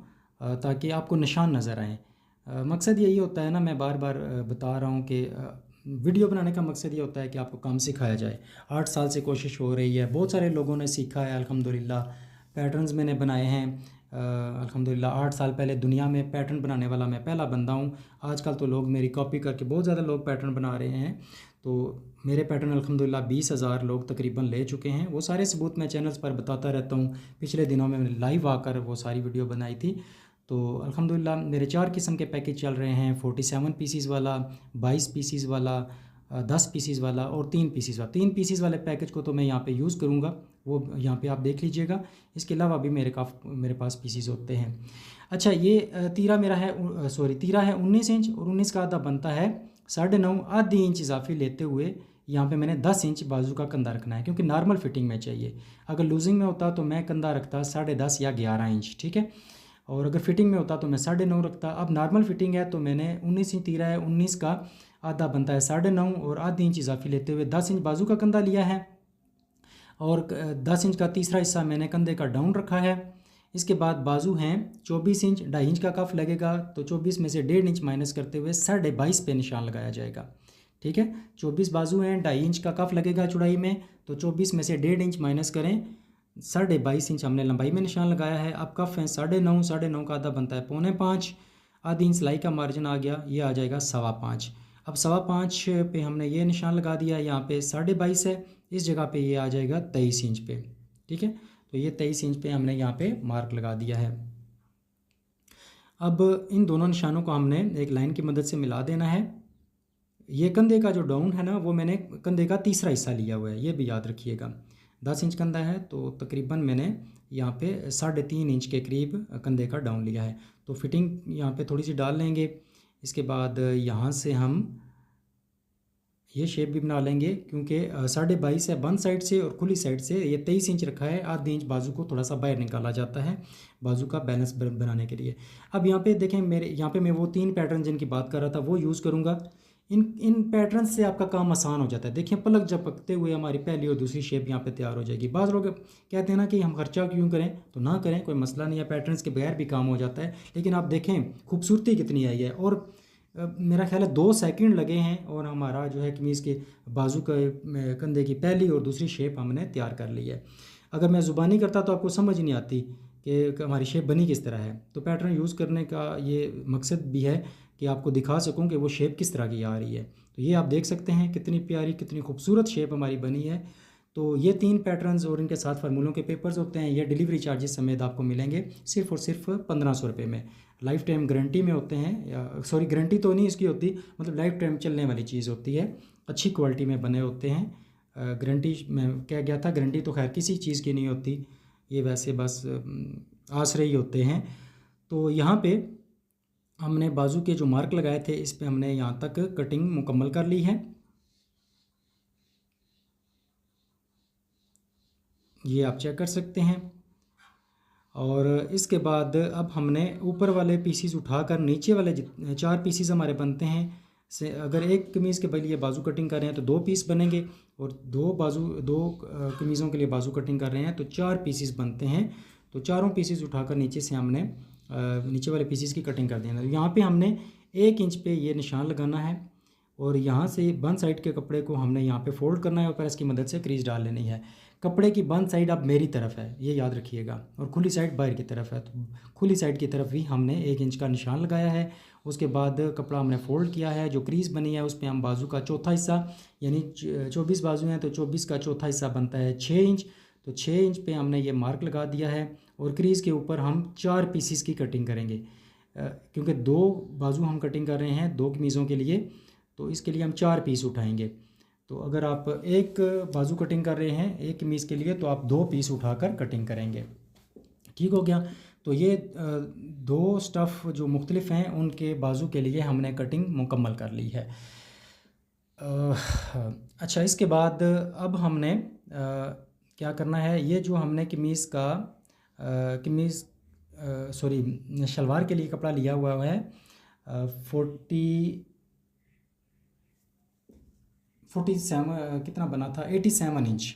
ताकि आपको निशान नज़र आए। मकसद यही होता है ना, मैं बार बार बता रहा हूँ कि वीडियो बनाने का मकसद ये होता है कि आपको काम सिखाया जाए। 8 साल से कोशिश हो रही है, बहुत सारे लोगों ने सीखा है अल्हम्दुलिल्लाह, पैटर्न्स मैंने बनाए हैं अल्हम्दुलिल्लाह। 8 साल पहले दुनिया में पैटर्न बनाने वाला मैं पहला बंदा हूँ। आजकल तो लोग मेरी कॉपी करके बहुत ज़्यादा लोग पैटर्न बना रहे हैं। तो मेरे पैटर्न अल्हम्दुलिल्लाह 20,000 लोग तकरीबन ले चुके हैं। वो सारे सबूत मैं चैनल्स पर बताता रहता हूँ। पिछले दिनों में मैंने लाइव आकर वो सारी वीडियो बनाई थी। तो अल्हम्दुलिल्लाह मेरे 4 किस्म के पैकेज चल रहे हैं, 47 पीसीज़ वाला, 22 पीसीज़ वाला, 10 पीसीस वाला और 3 पीसीस वाला। 3 पीसीस वाले पैकेज को तो मैं यहाँ पे यूज़ करूँगा, वो यहाँ पे आप देख लीजिएगा। इसके अलावा भी मेरे पास पीसीस होते हैं। अच्छा, ये तीरा मेरा है तीरा है 19 इंच और 19 का आधा बनता है 9.5, आधी इंच इजाफी लेते हुए यहाँ पे मैंने 10 इंच बाजू का कंधा रखना है, क्योंकि नॉर्मल फिटिंग में चाहिए। अगर लूजिंग में होता तो मैं कंधा रखता 10.5 या 11 इंच, ठीक है। और अगर फिटिंग में होता तो मैं 9.5 रखता। अब नॉर्मल फिटिंग है तो मैंने 19 इंच तीरा है, 19 का आधा बनता है 9.5 और आधी इंच इजाफी लेते हुए 10 इंच बाजू का कंधा लिया है। और 10 इंच का तीसरा हिस्सा मैंने कंधे का डाउन रखा है। इसके बाद बाजू हैं 24 इंच, 2.5 इंच का कफ लगेगा, तो 24 में से 1.5 इंच माइनस करते हुए 22.5 पे निशान लगाया जाएगा, ठीक है। 24 बाजू हैं, 2.5 इंच का कफ लगेगा चौड़ाई में, तो 24 में से 1.5 इंच माइनस करें, 22.5 इंच हमने लंबाई में निशान लगाया है। अब कफ है 9.5, 9.5 का आधा बनता है 4.25, आधी इंच सिलाई का मार्जिन आ गया, ये आ जाएगा 5.25। अब 5.25 पे हमने ये निशान लगा दिया, यहाँ पे 22.5 है, इस जगह पे ये आ जाएगा 23 इंच पे, ठीक है। तो ये 23 इंच पे हमने यहाँ पे मार्क लगा दिया है। अब इन दोनों निशानों को हमने एक लाइन की मदद से मिला देना है। ये कंधे का जो डाउन है ना, वो मैंने कंधे का तीसरा हिस्सा लिया हुआ है, ये भी याद रखिएगा। 10 इंच कंधा है तो तकरीबन मैंने यहाँ पे 3.5 इंच के करीब कंधे का डाउन लिया है। तो फिटिंग यहाँ पे थोड़ी सी डाल लेंगे। इसके बाद यहाँ से हम ये शेप भी बना लेंगे, क्योंकि 22.5 है बंद साइड से और खुली साइड से ये 23 इंच रखा है, आधी इंच बाजू को थोड़ा सा बाहर निकाला जाता है बाजू का बैलेंस बनाने के लिए। अब यहाँ पे देखें, मेरे यहाँ पे मैं वो 3 पैटर्न जिनकी बात कर रहा था वो यूज़ करूँगा। इन पैटर्न से आपका काम आसान हो जाता है। देखिए, पलक झपकते हुए हमारी पहली और दूसरी शेप यहाँ पे तैयार हो जाएगी। बाज़ लोग कहते हैं ना कि हम खर्चा क्यों करें, तो ना करें, कोई मसला नहीं है, पैटर्न्स के बगैर भी काम हो जाता है। लेकिन आप देखें खूबसूरती कितनी आई है, और मेरा ख्याल है 2 सेकंड लगे हैं और हमारा जो है कमीज़ के बाजू के कंधे की पहली और दूसरी शेप हमने तैयार कर ली है। अगर मैं ज़ुबानी करता तो आपको समझ नहीं आती कि हमारी शेप बनी किस तरह है। तो पैटर्न यूज़ करने का ये मकसद भी है कि आपको दिखा सकूं कि वो शेप किस तरह की आ रही है। तो ये आप देख सकते हैं कितनी प्यारी, कितनी खूबसूरत शेप हमारी बनी है। तो ये 3 पैटर्न्स और इनके साथ फार्मूलों के पेपर्स होते हैं, ये डिलीवरी चार्जेस समेत आपको मिलेंगे सिर्फ़ और सिर्फ 1500 रुपये में। लाइफ टाइम गारंटी में होते हैं, या सॉरी गारंटी तो नहीं इसकी होती, मतलब लाइफ टाइम चलने वाली चीज़ होती है, अच्छी क्वालिटी में बने होते हैं। गारंटी मैं क्या गया था, गारंटी तो खैर किसी चीज़ की नहीं होती, ये वैसे बस आसरे ही होते हैं। तो यहाँ पे हमने बाजू के जो मार्क लगाए थे, इस पे हमने यहाँ तक कटिंग मुकम्मल कर ली है। ये आप चेक कर सकते हैं। और इसके बाद अब हमने ऊपर वाले पीसीस उठाकर नीचे वाले 4 पीसीस हमारे बनते हैं से, अगर एक कमीज़ के लिए बाजू कटिंग कर रहे हैं तो 2 पीस बनेंगे, और 2 कमीज़ों के लिए बाजू कटिंग कर रहे हैं तो 4 पीसीस बनते हैं। तो चारों पीसीस उठाकर नीचे से हमने नीचे वाले पीसीस की कटिंग कर देना। यहाँ पे हमने 1 इंच पे ये निशान लगाना है, और यहाँ से बंद साइड के कपड़े को हमने यहाँ पे फोल्ड करना है और प्रेस की मदद से क्रीज डाल लेनी है। कपड़े की बंद साइड अब मेरी तरफ है, ये याद रखिएगा, और खुली साइड बाहर की तरफ है। तो खुली साइड की तरफ भी हमने 1 इंच का निशान लगाया है। उसके बाद कपड़ा हमने फोल्ड किया है, जो क्रीज बनी है उस पर हम बाजू का चौथा हिस्सा, यानी 24 बाजू हैं तो 24 का चौथा हिस्सा बनता है 6 इंच। तो 6 इंच पे हमने ये मार्क लगा दिया है, और क्रीज़ के ऊपर हम 4 पीसीस की कटिंग करेंगे, क्योंकि 2 बाजू हम कटिंग कर रहे हैं 2 कमीज़ों के लिए, तो इसके लिए हम 4 पीस उठाएंगे। तो अगर आप एक बाजू कटिंग कर रहे हैं एक कमीज़ के लिए, तो आप 2 पीस उठाकर कटिंग करेंगे। ठीक हो गया। तो ये 2 स्टफ़ जो मुख्तलिफ हैं उनके बाजू के लिए हमने कटिंग मुकम्मल कर ली है। अच्छा, इसके बाद अब हमने क्या करना है, ये जो हमने कमीज़ शलवार के लिए कपड़ा लिया हुआ है 47 कितना बना था, 87 इंच,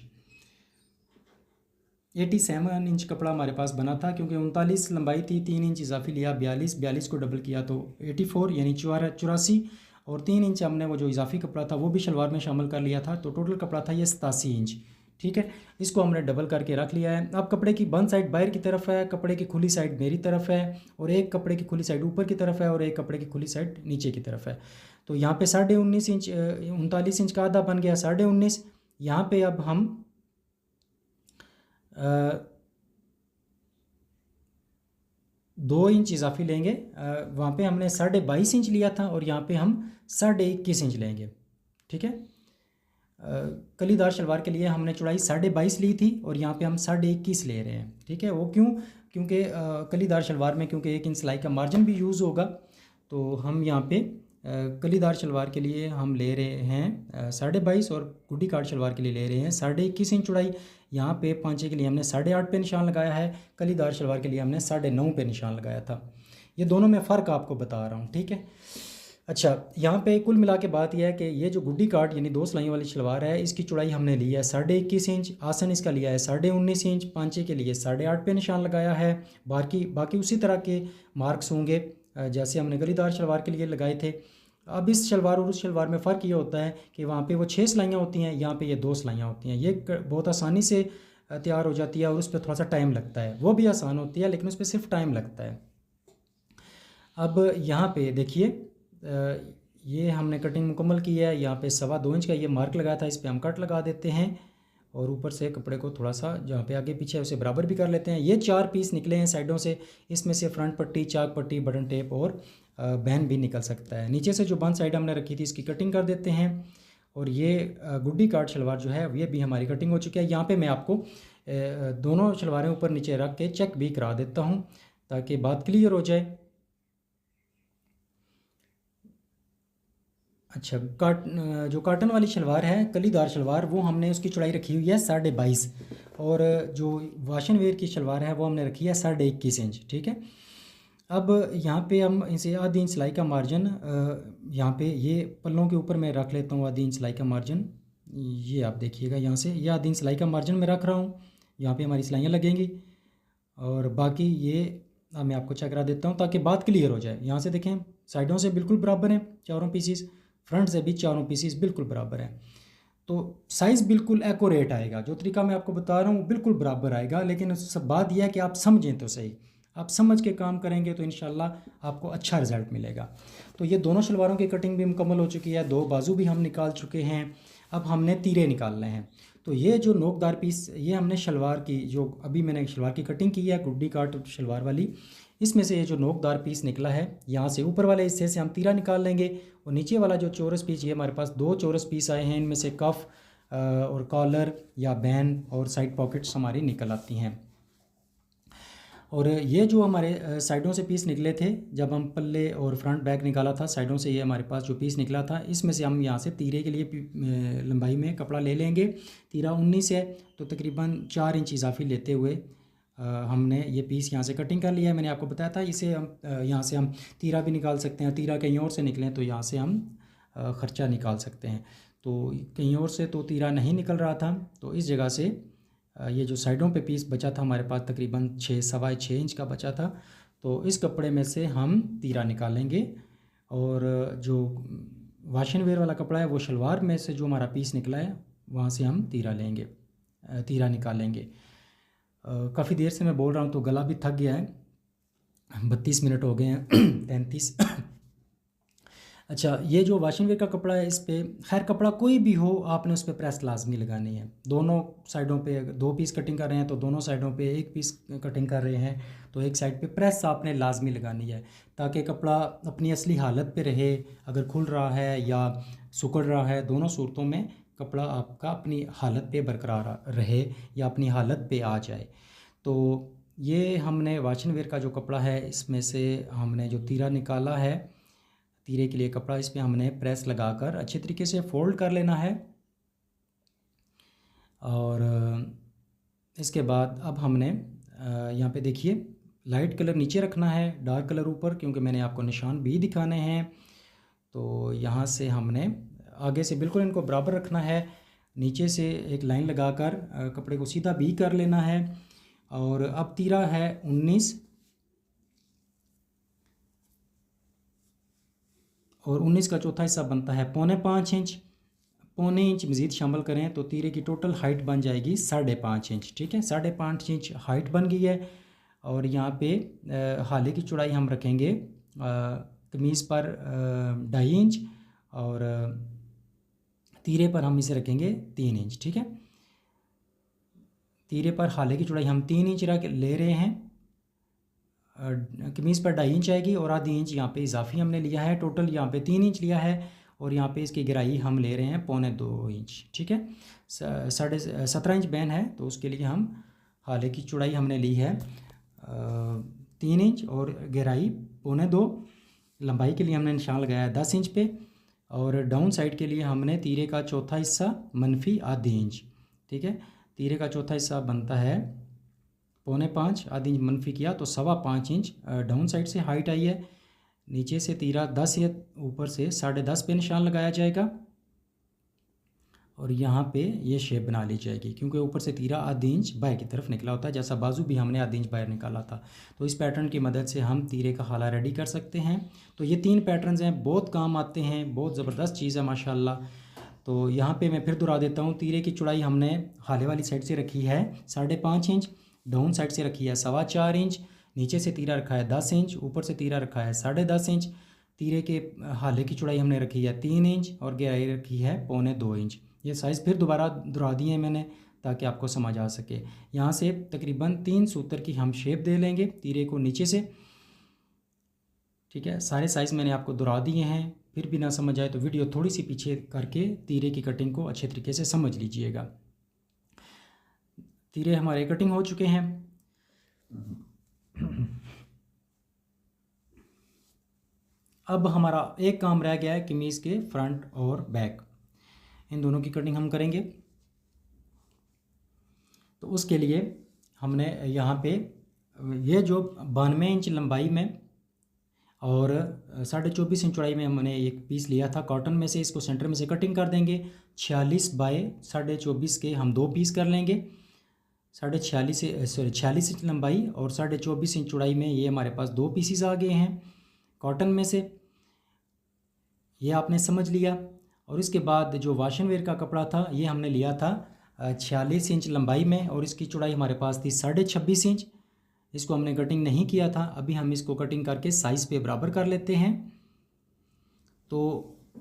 87 इंच कपड़ा हमारे पास बना था, क्योंकि 39 लंबाई थी, 3 इंच इजाफी लिया 42 को डबल किया तो 84 यानी 84, और 3 इंच हमने वो जो इजाफी कपड़ा था वो भी शलवार में शामिल कर लिया था, तो टोटल कपड़ा था ये 87 इंच। ठीक है, इसको हमने डबल करके रख लिया है। अब कपड़े की बंद साइड बाहर की तरफ है, कपड़े की खुली साइड मेरी तरफ है, और एक कपड़े की खुली साइड ऊपर की तरफ है, और एक कपड़े की खुली साइड नीचे की तरफ है। तो यहाँ पे 19.5 इंच 39 इंच का आधा बन गया 19.5। यहाँ पे अब हम 2 इंच इजाफी लेंगे, वहाँ पे हमने 22.5 इंच लिया था और यहाँ पे हम 21.5 इंच लेंगे। ठीक है। कलीदार शलवार के लिए हमने चौड़ाई 22.5 ली थी और यहाँ पे हम 21.5 ले रहे हैं। ठीक है, वो क्यों? क्योंकि कलीदार शलवार में क्योंकि 1 इंच सिलाई का मार्जिन भी यूज़ होगा, तो हम यहाँ पे कलीदार शलवार के लिए हम ले रहे हैं 22.5 और गुड्डी काट शलवार के लिए ले रहे हैं 21.5 इंच चौड़ाई। यहाँ पे पांचे के लिए हमने 8.5 पे निशान लगाया है, कलीदार शलवार के लिए हमने 9.5 पे निशान लगाया था। ये दोनों में फ़र्क आपको बता रहा हूँ। ठीक है। अच्छा, यहाँ पे कुल मिला के बात यह है कि ये जो गुड्डी काट यानी 2 सिलाइयों वाली शलवार है, इसकी चौड़ाई हमने ली है 21.5 इंच, आसन इसका लिया है 19.5 इंच, पांचे के लिए 8.5 पे निशान लगाया है। बाकी उसी तरह के मार्क्स होंगे जैसे हमने गलीदार शलवार के लिए लगाए थे। अब इस शलवार और उस शलवार में फ़र्क ये होता है कि वहाँ पे वो 6 सिलाइयाँ होती हैं, यहाँ पे ये 2 सिलाइयाँ होती हैं। ये बहुत आसानी से तैयार हो जाती है और उस पर थोड़ा सा टाइम लगता है। वो भी आसान होती है लेकिन उस पर सिर्फ टाइम लगता है। अब यहाँ पे देखिए, ये हमने कटिंग मुकम्मल की है। यहाँ पे 2.25 इंच का ये मार्क लगाया था, इस पर हम कट लगा देते हैं और ऊपर से कपड़े को थोड़ा सा जहाँ पे आगे पीछे है उसे बराबर भी कर लेते हैं। ये 4 पीस निकले हैं साइडों से, इसमें से फ्रंट पट्टी, चाक पट्टी, बटन टेप और बैन भी निकल सकता है। नीचे से जो बंद साइड हमने रखी थी इसकी कटिंग कर देते हैं। और ये गुड्डी काट शलवार जो है ये भी हमारी कटिंग हो चुकी है। यहाँ पे मैं आपको दोनों शलवारें ऊपर नीचे रख के चेक भी करा देता हूँ ताकि बात क्लियर हो जाए। अच्छा, जो काटन वाली शलवार है कलीदार शलवार, वो हमने उसकी चौड़ाई रखी हुई है 22.5 और जो वाशन वेयर की शलवार है वो हमने रखी है 21.5 इंच। ठीक है। अब यहाँ पे हम इसे आधी इंच सिलाई का मार्जिन यहाँ पे ये पल्लों के ऊपर मैं रख लेता हूँ आधी इंच सिलाई का मार्जिन। ये आप देखिएगा, यहाँ से ये आधी इंच सिलाई का मार्जिन मैं रख रहा हूँ, यहाँ पे हमारी सिलाइयाँ लगेंगी। और बाकी ये मैं आपको चेक करा देता हूँ ताकि बात क्लियर हो जाए। यहाँ से देखें, साइडों से बिल्कुल बराबर हैं चारों पीसीस, फ्रंट से भी चारों पीसीस बिल्कुल बराबर हैं, तो साइज़ बिल्कुल एक्यूरेट आएगा। जो तरीका मैं आपको बता रहा हूँ वो बिल्कुल बराबर आएगा, लेकिन सब बात यह है कि आप समझें तो सही। आप समझ के काम करेंगे तो इंशाल्लाह आपको अच्छा रिज़ल्ट मिलेगा। तो ये दोनों शलवारों की कटिंग भी मुकम्मल हो चुकी है, 2 बाजू भी हम निकाल चुके हैं। अब हमने तीरे निकालने हैं। तो ये जो नोकदार पीस, ये हमने शलवार की, जो अभी मैंने शलवार की कटिंग की है गुड्डी काट शलवार वाली, इसमें से ये जो नोकदार पीस निकला है, यहाँ से ऊपर वाले हिस्से से हम तीरा निकाल लेंगे। और नीचे वाला जो चौरस पीस, ये हमारे पास 2 चौरस पीस आए हैं, इनमें से कफ और कॉलर या बैन और साइड पॉकेट्स हमारी निकल आती हैं। और ये जो हमारे साइडों से पीस निकले थे, जब हम पल्ले और फ्रंट बैक निकाला था, साइडों से ये हमारे पास जो पीस निकला था, इसमें से हम यहाँ से तीरे के लिए लंबाई में कपड़ा ले लेंगे। तीरा 19 है तो तकरीबन 4 इंच इजाफी लेते हुए हमने ये पीस यहाँ से कटिंग कर लिया है। मैंने आपको बताया था इसे हम यहाँ से हम तीरा भी निकाल सकते हैं, तीरा कहीं और से निकलें तो यहाँ से हम ख़र्चा निकाल सकते हैं। तो कहीं और से तो तीरा नहीं निकल रहा था, तो इस जगह से ये जो साइडों पे पीस बचा था हमारे पास तकरीबन 6 इंच का बचा था, तो इस कपड़े में से हम तीरा निकालेंगे। और जो वाशन वेयर वाला कपड़ा है वो शलवार में से जो हमारा पीस निकला है वहाँ से हम तीरा निकालेंगे। काफ़ी देर से मैं बोल रहा हूँ तो गला भी थक गया है, 32 मिनट हो गए हैं 33। अच्छा, ये जो वाशिंग वेयर का कपड़ा है, इस पे खैर कपड़ा कोई भी हो आपने उस पर प्रेस लाजमी लगानी है। दोनों साइडों पे 2 पीस कटिंग कर रहे हैं तो दोनों साइडों पे 1 पीस कटिंग कर रहे हैं तो एक साइड पे प्रेस आपने लाजमी लगानी है ताकि कपड़ा अपनी असली हालत पे रहे। अगर खुल रहा है या सुकड़ रहा है, दोनों सूरतों में कपड़ा आपका अपनी हालत पे बरकरार रहे या अपनी हालत पे आ जाए। तो ये हमने वाशिंग वेयर का जो कपड़ा है इसमें से हमने जो तीरा निकाला है, तीरे के लिए कपड़ा, इस पर हमने प्रेस लगाकर अच्छे तरीके से फोल्ड कर लेना है। और इसके बाद अब हमने यहाँ पे देखिए लाइट कलर नीचे रखना है, डार्क कलर ऊपर, क्योंकि मैंने आपको निशान भी दिखाने हैं। तो यहाँ से हमने आगे से बिल्कुल इनको बराबर रखना है, नीचे से एक लाइन लगाकर कपड़े को सीधा भी कर लेना है। और अब तीरा है 19 और 19 का चौथा हिस्सा बनता है 4.25 इंच। 0.25 इंच मज़ीद शामिल करें तो तीरे की टोटल हाइट बन जाएगी 5.5 इंच। ठीक है, 5.5 इंच हाइट बन गई है। और यहाँ पे हाले की चौड़ाई हम रखेंगे कमीज़ पर 2.5 इंच और तीरे पर हम इसे रखेंगे 3 इंच। ठीक है, तीरे पर हाले की चौड़ाई हम 3 इंच ले रहे हैं, कमीज़ पर 2.5 इंच आएगी और आधी इंच यहाँ पे इजाफी हमने लिया है। टोटल यहाँ पे 3 इंच लिया है और यहाँ पे इसकी गहराई हम ले रहे हैं 1.25 इंच, ठीक है। 17.5 इंच बैन है तो उसके लिए हम हाले की चौड़ाई हमने ली है 3 इंच और गहराई 1.25। लंबाई के लिए हमने निशान लगाया है 10 इंच पे, और डाउन साइड के लिए हमने तीरे का चौथा हिस्सा -½ इंच, ठीक है। तीरे का चौथा हिस्सा बनता है 4.25, आधी इंच मनफी किया तो 5.25 इंच डाउन साइड से हाइट आई है। नीचे से तीरा 10 या ऊपर से 10.5 पे निशान लगाया जाएगा और यहाँ पे ये शेप बना ली जाएगी, क्योंकि ऊपर से तीरा आधी इंच बाएं की तरफ निकला होता है, जैसा बाजू भी हमने आधी इंच बाहर निकाला था। तो इस पैटर्न की मदद से हम तीरे का हाला रेडी कर सकते हैं। तो ये 3 पैटर्न्स हैं, बहुत काम आते हैं, बहुत ज़बरदस्त चीज़ है माशाल्लाह। तो यहाँ पे मैं फिर दोहरा देता हूँ, तीरे की चौड़ाई हमने हाले वाली साइड से रखी है 5.5 इंच, डाउन साइड से रखी है 4.25 इंच, नीचे से तीरा रखा है 10 इंच, ऊपर से तीरा रखा है 10.5 इंच। तीरे के हाले की चौड़ाई हमने रखी है 3 इंच और गहराई रखी है 1.25 इंच। ये साइज़ फिर दोबारा दोहरा दिए हैं मैंने ताकि आपको समझ आ सके। यहाँ से तकरीबन 3 सूत्र की हम शेप दे लेंगे तीरे को नीचे से, ठीक है। सारे साइज़ मैंने आपको दोहरा दिए हैं, फिर भी ना समझ आए तो वीडियो थोड़ी सी पीछे करके तीरे की कटिंग को अच्छे तरीके से समझ लीजिएगा। तीरे हमारे कटिंग हो चुके हैं। अब हमारा एक काम रह गया है कमीज़ के फ्रंट और बैक, इन दोनों की कटिंग हम करेंगे। तो उसके लिए हमने यहाँ पे ये जो 92 इंच लंबाई में और 24.5 इंच चौड़ाई में हमने एक पीस लिया था कॉटन में से, इसको सेंटर में से कटिंग कर देंगे। 46 बाय 24.5 के हम 2 पीस कर लेंगे। 46 इंच लंबाई और 24.5 इंच चौड़ाई में ये हमारे पास 2 पीसीस आ गए हैं कॉटन में से, ये आपने समझ लिया। और इसके बाद जो वाशन वेयर का कपड़ा था ये हमने लिया था 46 इंच लंबाई में और इसकी चौड़ाई हमारे पास थी 26.5 इंच। इसको हमने कटिंग नहीं किया था, अभी हम इसको कटिंग करके साइज़ पे बराबर कर लेते हैं। तो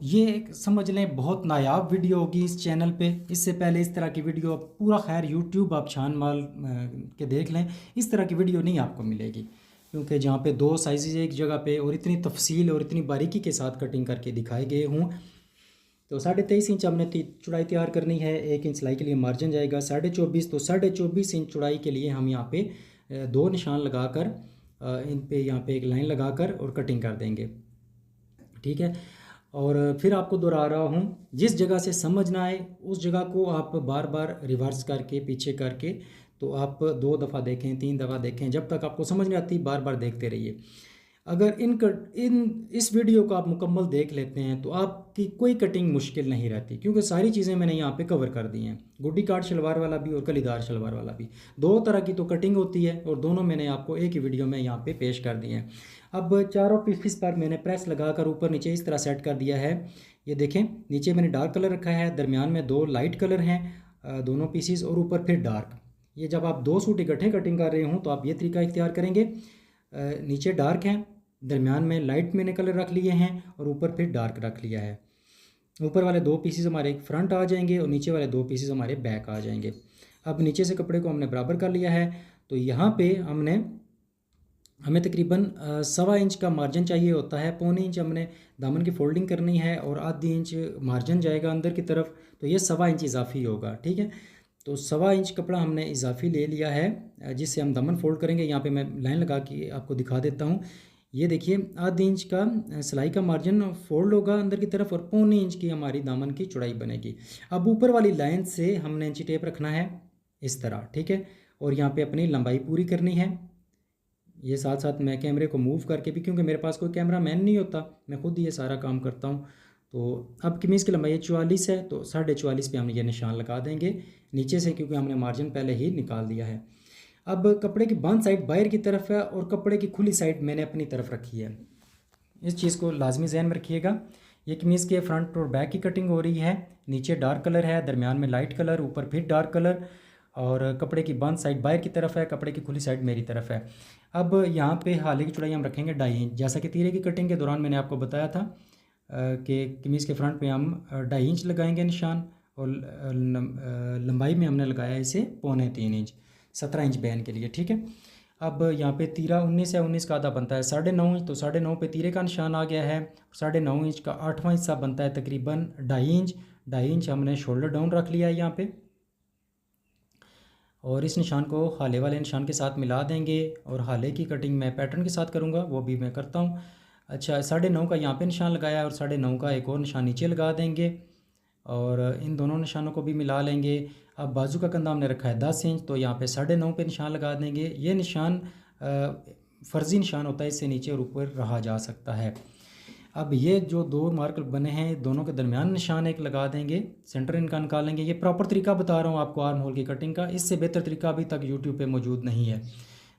ये एक समझ लें बहुत नायाब वीडियो होगी इस चैनल पे। इससे पहले इस तरह की वीडियो पूरा खैर यूट्यूब आप छान माल के देख लें, इस तरह की वीडियो नहीं आपको मिलेगी, क्योंकि जहाँ पे 2 साइज़ एक जगह पे और इतनी तफसील और इतनी बारीकी के साथ कटिंग करके दिखाए गए हों। तो 23.5 इंच हमने चौड़ाई तैयार करनी है, 1 इंच सिलाई के लिए मार्जिन जाएगा 24.5। तो 24.5 इंच चौड़ाई के लिए हम यहाँ पे 2 निशान लगाकर इन पे यहाँ पे एक लाइन लगाकर और कटिंग कर देंगे, ठीक है। और फिर आपको दोहरा रहा हूँ, जिस जगह से समझ ना आए उस जगह को आप बार बार रिवर्स करके पीछे करके तो आप 2 दफ़ा देखें, 3 दफ़ा देखें, जब तक आपको समझ नहीं आती बार बार देखते रहिए। अगर इस वीडियो को आप मुकम्मल देख लेते हैं तो आपकी कोई कटिंग मुश्किल नहीं रहती, क्योंकि सारी चीज़ें मैंने यहाँ पे कवर कर दी हैं। गुड्डी काट शलवार वाला भी और कलीदार शलवार वाला भी, 2 तरह की तो कटिंग होती है और दोनों मैंने आपको एक ही वीडियो में यहाँ पे पेश कर दी हैं। अब चारों पीस पर मैंने प्रेस लगाकर ऊपर नीचे इस तरह सेट कर दिया है। ये देखें, नीचे मैंने डार्क कलर रखा है, दरमियान में 2 लाइट कलर हैं दोनों पीसीस और ऊपर फिर डार्क। ये जब आप 2 सूट इकट्ठे कटिंग कर रहे हों तो आप ये तरीका इख्तियार करेंगे, नीचे डार्क है, दरमियान में लाइट मैंने कलर रख लिए हैं और ऊपर फिर डार्क रख लिया है। ऊपर वाले 2 पीसेस हमारे फ्रंट आ जाएंगे और नीचे वाले 2 पीसेस हमारे बैक आ जाएंगे। अब नीचे से कपड़े को हमने बराबर कर लिया है, तो यहाँ पे हमें तकरीबन 1.25 इंच का मार्जिन चाहिए होता है। 1.25 इंच हमने दामन की फोल्डिंग करनी है और आधी इंच मार्जिन जाएगा अंदर की तरफ, तो ये 1.25 इंच इजाफी होगा, ठीक है। तो 1.25 इंच कपड़ा हमने इजाफी ले लिया है जिससे हम दामन फोल्ड करेंगे। यहाँ पे मैं लाइन लगा के आपको दिखा देता हूँ। ये देखिए, आधी इंच का सिलाई का मार्जिन फोल्ड होगा अंदर की तरफ और 1.25 इंच की हमारी दामन की चौड़ाई बनेगी। अब ऊपर वाली लाइन से हमने इंची टेप रखना है इस तरह, ठीक है, और यहाँ पे अपनी लंबाई पूरी करनी है। ये साथ साथ मैं कैमरे को मूव करके भी, क्योंकि मेरे पास कोई कैमरा मैन नहीं होता, मैं खुद ही ये सारा काम करता हूँ। तो अब कमीज़ की लंबाई 44 है, तो 44.5 पे हम ये निशान लगा देंगे नीचे से, क्योंकि हमने मार्जिन पहले ही निकाल दिया है। अब कपड़े की बंद साइड बाहर की तरफ है और कपड़े की खुली साइड मैंने अपनी तरफ रखी है। इस चीज़ को लाजमी ज़हन में रखिएगा। ये कमीज़ के फ्रंट और बैक की कटिंग हो रही है। नीचे डार्क कलर है, दरमियान में लाइट कलर, ऊपर फिर डार्क कलर, और कपड़े की बंद साइड बाहर की तरफ है, कपड़े की खुली साइड मेरी तरफ है। अब यहाँ पे हाले की चौड़ाई हम रखेंगे 2.5 इंच, जैसा कि तीरे की कटिंग के दौरान मैंने आपको बताया था कि कमीज़ के फ्रंट पे हम 2.5 इंच लगाएंगे निशान, और लंबाई में हमने लगाया इसे 2.25 इंच 17 इंच बैन के लिए, ठीक है। अब यहाँ पे तीरा 19 है, 19 का आधा बनता है 9.5 इंच, तो 9.5 पे तीरे का निशान आ गया है। 9.5 इंच का 8वां हिस्सा बनता है तकरीबन 2.5 इंच। 2.5 इंच हमने शोल्डर डाउन रख लिया है यहाँ पे, और इस निशान को हाले वाले निशान के साथ मिला देंगे। और हाले की कटिंग मैं पैटर्न के साथ करूँगा, वो भी मैं करता हूँ। अच्छा, 9.5 का यहाँ पे निशान लगाया है और 9.5 का एक और निशान नीचे लगा देंगे, और इन दोनों निशानों को भी मिला लेंगे। अब बाजू का कंधा हमने रखा है 10 इंच, तो यहाँ पे 9.5 पे निशान लगा देंगे। ये निशान फ़र्ज़ी निशान होता है, इससे नीचे और ऊपर रहा जा सकता है। अब ये जो दो मार्क बने हैं, दोनों के दरमियान निशान एक लगा देंगे, सेंटर इनका निकालेंगे। ये प्रॉपर तरीका बता रहा हूँ आपको आर्म होल की कटिंग का, इससे बेहतर तरीका अभी तक यूट्यूब पे मौजूद नहीं है।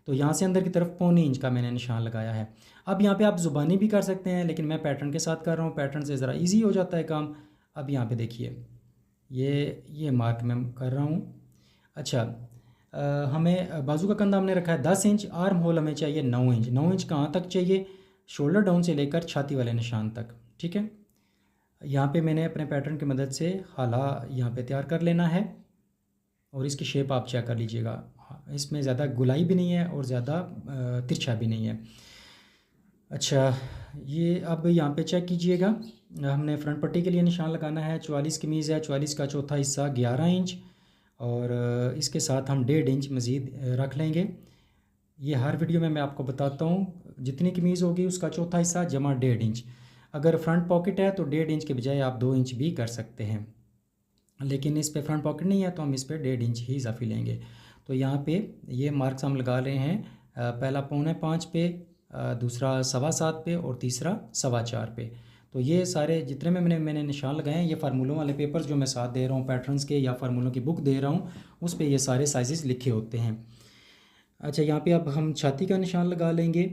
तो यहाँ से अंदर की तरफ 1.25 इंच का मैंने निशान लगाया है। अब यहाँ पे आप ज़ुबानी भी कर सकते हैं, लेकिन मैं पैटर्न के साथ कर रहा हूँ, पैटर्न से ज़रा ईजी हो जाता है काम। अब यहाँ पे देखिए, ये मार्क मैं कर रहा हूँ। अच्छा, हमें बाजू का कंधा हमने रखा है 10 इंच, आर्म होल हमें चाहिए 9 इंच। 9 इंच कहाँ तक चाहिए? शोल्डर डाउन से लेकर छाती वाले निशान तक, ठीक है। यहाँ पे मैंने अपने पैटर्न की मदद से हाला यहाँ पे तैयार कर लेना है, और इसकी शेप आप चेक कर लीजिएगा। इसमें ज़्यादा गुलाई भी नहीं है और ज़्यादा तिरछा भी नहीं है। अच्छा, ये अब यहाँ पे चेक कीजिएगा, हमने फ्रंट पट्टी के लिए निशान लगाना है। 44 कमीज़ है, 44 का चौथा हिस्सा 11 इंच, और इसके साथ हम 1.5 इंच मज़ीद रख लेंगे। ये हर वीडियो में मैं आपको बताता हूँ, जितनी कमीज़ होगी उसका चौथा हिस्सा जमा 1.5 इंच। अगर फ्रंट पॉकेट है तो 1.5 इंच के बजाय आप 2 इंच भी कर सकते हैं, लेकिन इस पे फ्रंट पॉकेट नहीं है तो हम इस पे 1.5 इंच ही इजाफी लेंगे। तो यहाँ पे ये मार्क्स हम लगा रहे हैं, पहला 4.25 पे, दूसरा 7.25 पे, और तीसरा 4.25 पे। तो ये सारे जितने में मैंने निशान लगाए हैं, ये फार्मूलों वाले पेपर्स जो मैं साथ दे रहा हूँ पैटर्न्स के, या फार्मूलों की बुक दे रहा हूँ, उस पर ये सारे साइज़ लिखे होते हैं। अच्छा, यहाँ पे अब हम छाती का निशान लगा लेंगे।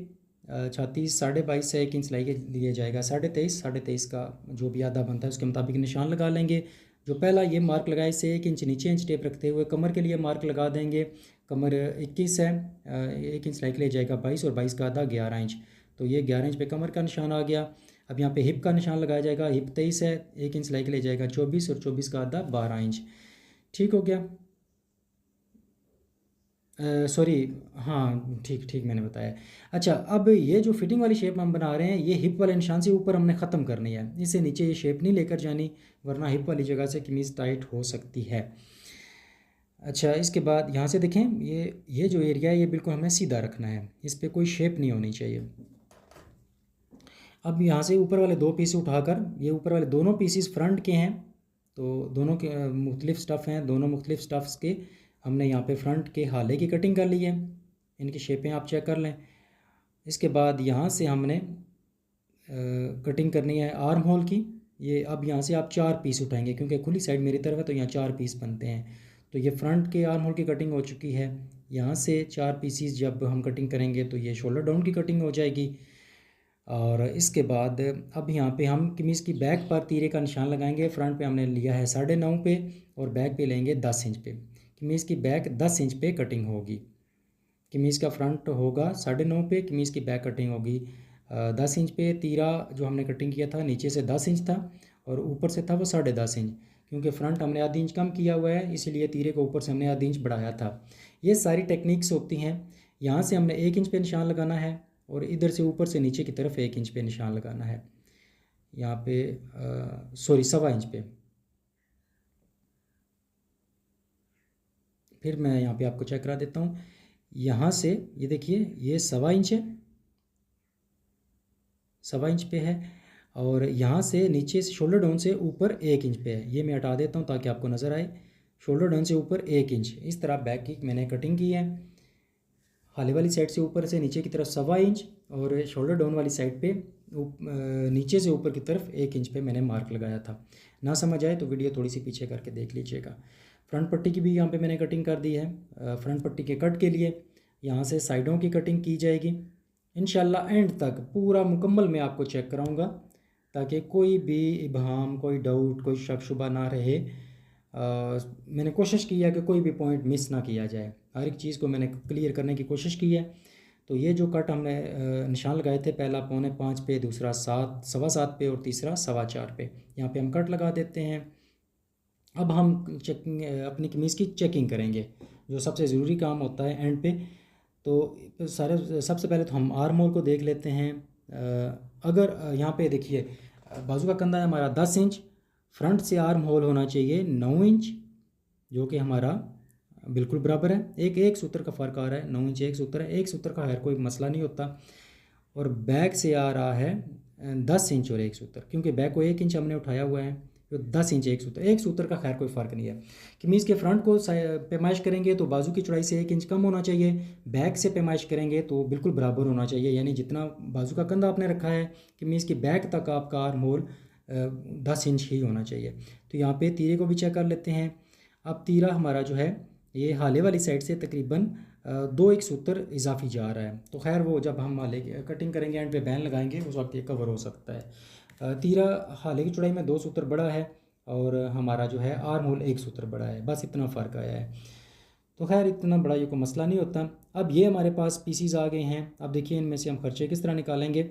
छाती 22.5 से 1 इंच लिया जाएगा। 23.5 का जो भी आधा बनता है उसके मुताबिक निशान लगा लेंगे। जो पहला ये मार्क लगाए इससे 1 इंच नीचे इंच टेप रखते हुए कमर के लिए मार्क लगा देंगे। कमर 21 है, 1 इंच लिया जाएगा 22, और 22 का आधा 11 इंच। तो ये 11 इंच पे कमर का निशान आ गया। अब यहाँ पे हिप का निशान लगाया जाएगा। हिप 23 है, 1 इंच लिया जाएगा 24, और 24 का आधा 12 इंच। ठीक हो गया? सॉरी, हाँ ठीक ठीक मैंने बताया। अच्छा, अब ये जो फिटिंग वाली शेप हम बना रहे हैं, ये हिप वाले निशान से ऊपर हमने ख़त्म करनी है, इससे नीचे ये शेप नहीं लेकर जानी, वरना हिप वाली जगह से कमीज़ टाइट हो सकती है। अच्छा, इसके बाद यहाँ से देखें, ये जो एरिया है ये बिल्कुल हमें सीधा रखना है, इस पर कोई शेप नहीं होनी चाहिए। अब यहाँ से ऊपर वाले 2 पीस उठाकर, ये ऊपर वाले दोनों पीसीस फ्रंट के हैं, तो दोनों के मुख्तलिफ स्टफ़ हैं, दोनों मुख्तलिफ स्टफ़्स के हमने यहाँ पे फ्रंट के हाले की कटिंग कर ली है। इनकी शेपें आप चेक कर लें। इसके बाद यहाँ से हमने कटिंग करनी है आर्म होल की। ये अब यहाँ से आप 4 पीस उठाएंगे, क्योंकि खुली साइड मेरी तरफ है तो यहाँ 4 पीस बनते हैं। तो ये फ्रंट के आर्म होल की कटिंग हो चुकी है। यहाँ से 4 पीसीस जब हम कटिंग करेंगे तो ये शोल्डर डाउन की कटिंग हो जाएगी। और इसके बाद अब यहाँ पे हम कमीज़ की बैक पर तीरे का निशान लगाएंगे। फ्रंट पे हमने लिया है 9.5 पे, और बैक पे लेंगे 10 इंच पे। कमीज़ की बैक 10 इंच पे कटिंग होगी। कमीज़ का फ्रंट होगा 9.5 पे, कमीज़ की बैक कटिंग होगी 10 इंच पे। तीरा जो हमने कटिंग किया था नीचे से 10 इंच था, और ऊपर से था वो 10.5 इंच, क्योंकि फ्रंट हमने आधी इंच कम किया हुआ है, इसीलिए तीरे को ऊपर से हमने आधी इंच बढ़ाया था। ये सारी टेक्निक्स होती हैं। यहाँ से हमने 1 इंच पे निशान लगाना है, और इधर से ऊपर से नीचे की तरफ 1 इंच पे निशान लगाना है। यहाँ पे सॉरी 1.25 इंच पे। फिर मैं यहाँ पे आपको चेक करा देता हूँ। यहाँ से ये देखिए, ये 1.25 इंच है, 1.25 इंच पे है, और यहाँ से नीचे से शोल्डर डाउन से ऊपर 1 इंच पे है। ये मैं हटा देता हूँ ताकि आपको नज़र आए। शोल्डर डाउन से ऊपर 1 इंच, इस तरह बैक की मैंने कटिंग की है। हाले वाली साइड से ऊपर से नीचे की तरफ 1.25 इंच, और शोल्डर डाउन वाली साइड पे नीचे से ऊपर की तरफ 1 इंच पे मैंने मार्क लगाया था। ना समझ आए तो वीडियो थोड़ी सी पीछे करके देख लीजिएगा। फ्रंट पट्टी की भी यहाँ पे मैंने कटिंग कर दी है। फ्रंट पट्टी के कट के लिए यहाँ से साइडों की कटिंग की जाएगी। इंशाल्लाह एंड तक पूरा मुकम्मल मैं आपको चेक कराऊँगा, ताकि कोई भी इबहम, कोई डाउट, कोई शक शुबा ना रहे। मैंने कोशिश की है कि कोई भी पॉइंट मिस ना किया जाए, हर एक चीज़ को मैंने क्लियर करने की कोशिश की है। तो ये जो कट हमने निशान लगाए थे, पहला 4.25 पे, दूसरा 7.25 पे, और तीसरा 4.25 पे, यहाँ पे हम कट लगा देते हैं। अब हम चेकिंग अपनी कमीज़ की चेकिंग करेंगे, जो सबसे ज़रूरी काम होता है एंड पे। तो सारे सबसे पहले तो हम आर्म होल को देख लेते हैं। अगर यहाँ पे देखिए बाजू का कंधा है हमारा 10 इंच, फ्रंट से आर्म होल होना चाहिए 9 इंच, जो कि हमारा बिल्कुल बराबर है। एक सूत्र का फ़र्क आ रहा है, 9 इंच एक सूत्र है, एक सूत्र का हर कोई मसला नहीं होता। और बैक से आ रहा है 10 इंच और एक सूत्र, क्योंकि बैक को 1 इंच हमने उठाया हुआ है, तो 10 इंच एक सूत्र का खैर कोई फ़र्क नहीं है। कमीज़ के फ्रंट को पैमाइश करेंगे तो बाजू की चौड़ाई से 1 इंच कम होना चाहिए, बैक से पैमाइश करेंगे तो बिल्कुल बराबर होना चाहिए, यानी जितना बाजू का कंधा आपने रखा है कमीज़ की बैक तक आपका आर्म होल 10 इंच ही होना चाहिए। तो यहाँ पे तीरे को भी चेक कर लेते हैं। अब तीरा हमारा जो है ये हाले वाली साइड से तकरीबन 2 सूत्र इजाफी जा रहा है, तो खैर वो जब हम हाले की कटिंग करेंगे एंड पे बैन लगाएंगे उस वक्त ये कवर हो सकता है। तीरा हाले की चौड़ाई में 2 सूत्र बड़ा है और हमारा जो है आर्म होल 1 सूत्र बड़ा है, बस इतना फ़र्क आया है। तो खैर इतना बड़ा ये कोई मसला नहीं होता। अब ये हमारे पास पीसीज आ गए हैं। अब देखिए इनमें से हम खर्चे किस तरह निकालेंगे।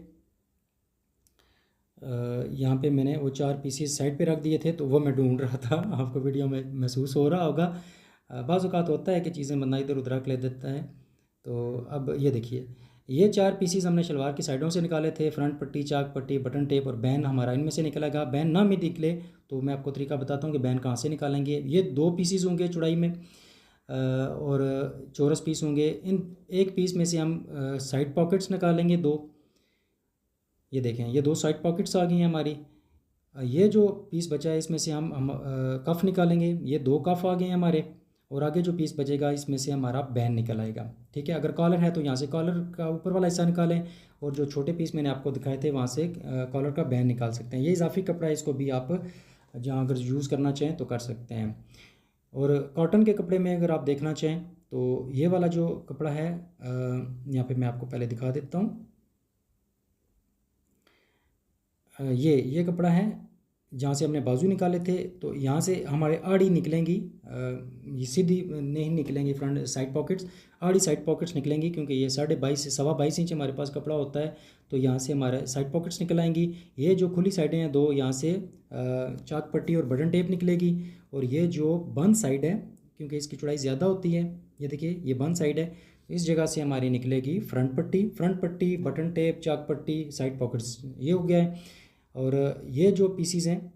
यहाँ पे मैंने वो 4 पीसीज साइड पे रख दिए थे, तो वो मैं ढूंढ रहा था, आपको वीडियो में महसूस हो रहा होगा। बाज़ औक़ात होता है कि चीज़ें बंदा इधर उधर रख ले देता है। तो अब ये देखिए ये 4 पीसीज हमने शलवार की साइडों से निकाले थे, फ्रंट पट्टी, चाक पट्टी, बटन टेप और बैन हमारा इनमें से निकलेगा। बैन ना भी निकले तो मैं आपको तरीका बताता हूँ कि बैन कहाँ से निकालेंगे। ये 2 पीसीज होंगे चौड़ाई में और चौरस पीस होंगे। इन एक पीस में से हम साइड पॉकेट्स निकालेंगे 2। ये देखें ये 2 साइड पॉकेट्स आ गई हैं हमारी। ये जो पीस बचा है इसमें से हम कफ़ निकालेंगे, ये 2 कफ़ आ गए हैं हमारे। और आगे जो पीस बचेगा इसमें से हमारा बैन निकल आएगा, ठीक है। अगर कॉलर है तो यहाँ से कॉलर का ऊपर वाला हिस्सा निकालें, और जो छोटे पीस मैंने आपको दिखाए थे वहाँ से कॉलर का बैन निकाल सकते हैं। ये इजाफी कपड़ा है, इसको भी आप जहाँ अगर यूज़ करना चाहें तो कर सकते हैं। और कॉटन के कपड़े में अगर आप देखना चाहें तो ये वाला जो कपड़ा है यहाँ पे मैं आपको पहले दिखा देता हूँ। ये कपड़ा है जहाँ से हमने बाजू निकाले थे, तो यहाँ से हमारे आड़ी निकलेंगी, ये सीधी नहीं निकलेंगी फ्रंट साइड पॉकेट्स, आड़ी साइड पॉकेट्स निकलेंगी, क्योंकि ये 22.5 से 22.25 इंच हमारे पास कपड़ा होता है। तो यहाँ से हमारे साइड पॉकेट्स निकल आएंगी। ये जो खुली साइडें हैं 2, यहाँ से चाक पट्टी और बटन टेप निकलेगी। और ये जो बंद साइड है, क्योंकि इसकी चौड़ाई ज़्यादा होती है, ये देखिए ये बंद साइड है, इस जगह से हमारी निकलेगी फ्रंट पट्टी, बटन टेप, चाक पट्टी, साइड पॉकेट्स, ये हो गया है। और ये जो पीसीज हैं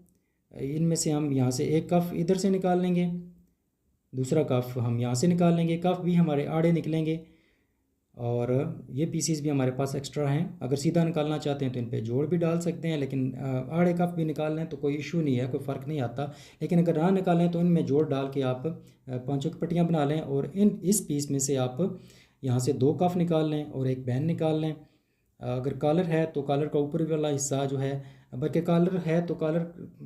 इनमें से हम यहाँ से एक कफ़ इधर से निकाल लेंगे, दूसरा कफ़ हम यहाँ से निकाल लेंगे, कफ़ भी हमारे आड़े निकलेंगे। और ये पीसीज भी हमारे पास एक्स्ट्रा हैं, अगर सीधा निकालना चाहते हैं तो इन पे जोड़ भी डाल सकते हैं, लेकिन आड़े कफ़ भी निकाल लें तो कोई इशू नहीं है, कोई फ़र्क नहीं आता। लेकिन अगर ना निकालें तो इनमें जोड़ डाल के आप 5 पट्टियाँ बना लें, और इस पीस में से आप यहाँ से 2 कफ़ निकाल लें और एक बैन निकाल लें। अगर कॉलर है तो कॉलर का ऊपरी वाला हिस्सा जो है, बल्कि कॉलर है तो कॉलर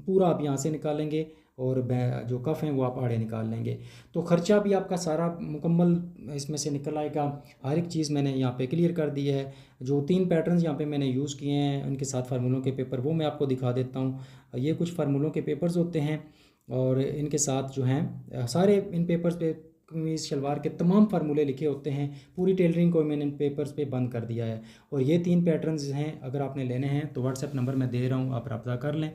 पूरा आप यहाँ से निकालेंगे, और जो कफ़ हैं वो आप आड़े निकाल लेंगे। तो ख़र्चा भी आपका सारा मुकम्मल इसमें से निकल आएगा। हर एक चीज़ मैंने यहाँ पे क्लियर कर दी है। जो 3 पैटर्न्स यहाँ पे मैंने यूज़ किए हैं उनके साथ फार्मूलों के पेपर वो मैं आपको दिखा देता हूँ। ये कुछ फार्मूलों के पेपर्स होते हैं, और इनके साथ जो हैं सारे इन पेपर्स पे कमीज़ शलवार के तमाम फार्मूले लिखे होते हैं। पूरी टेलरिंग को मैंने इन पेपर्स पे बंद कर दिया है। और ये 3 पैटर्न्स हैं, अगर आपने लेने हैं तो व्हाट्सएप नंबर मैं दे रहा हूँ, आप रब्ता कर लें।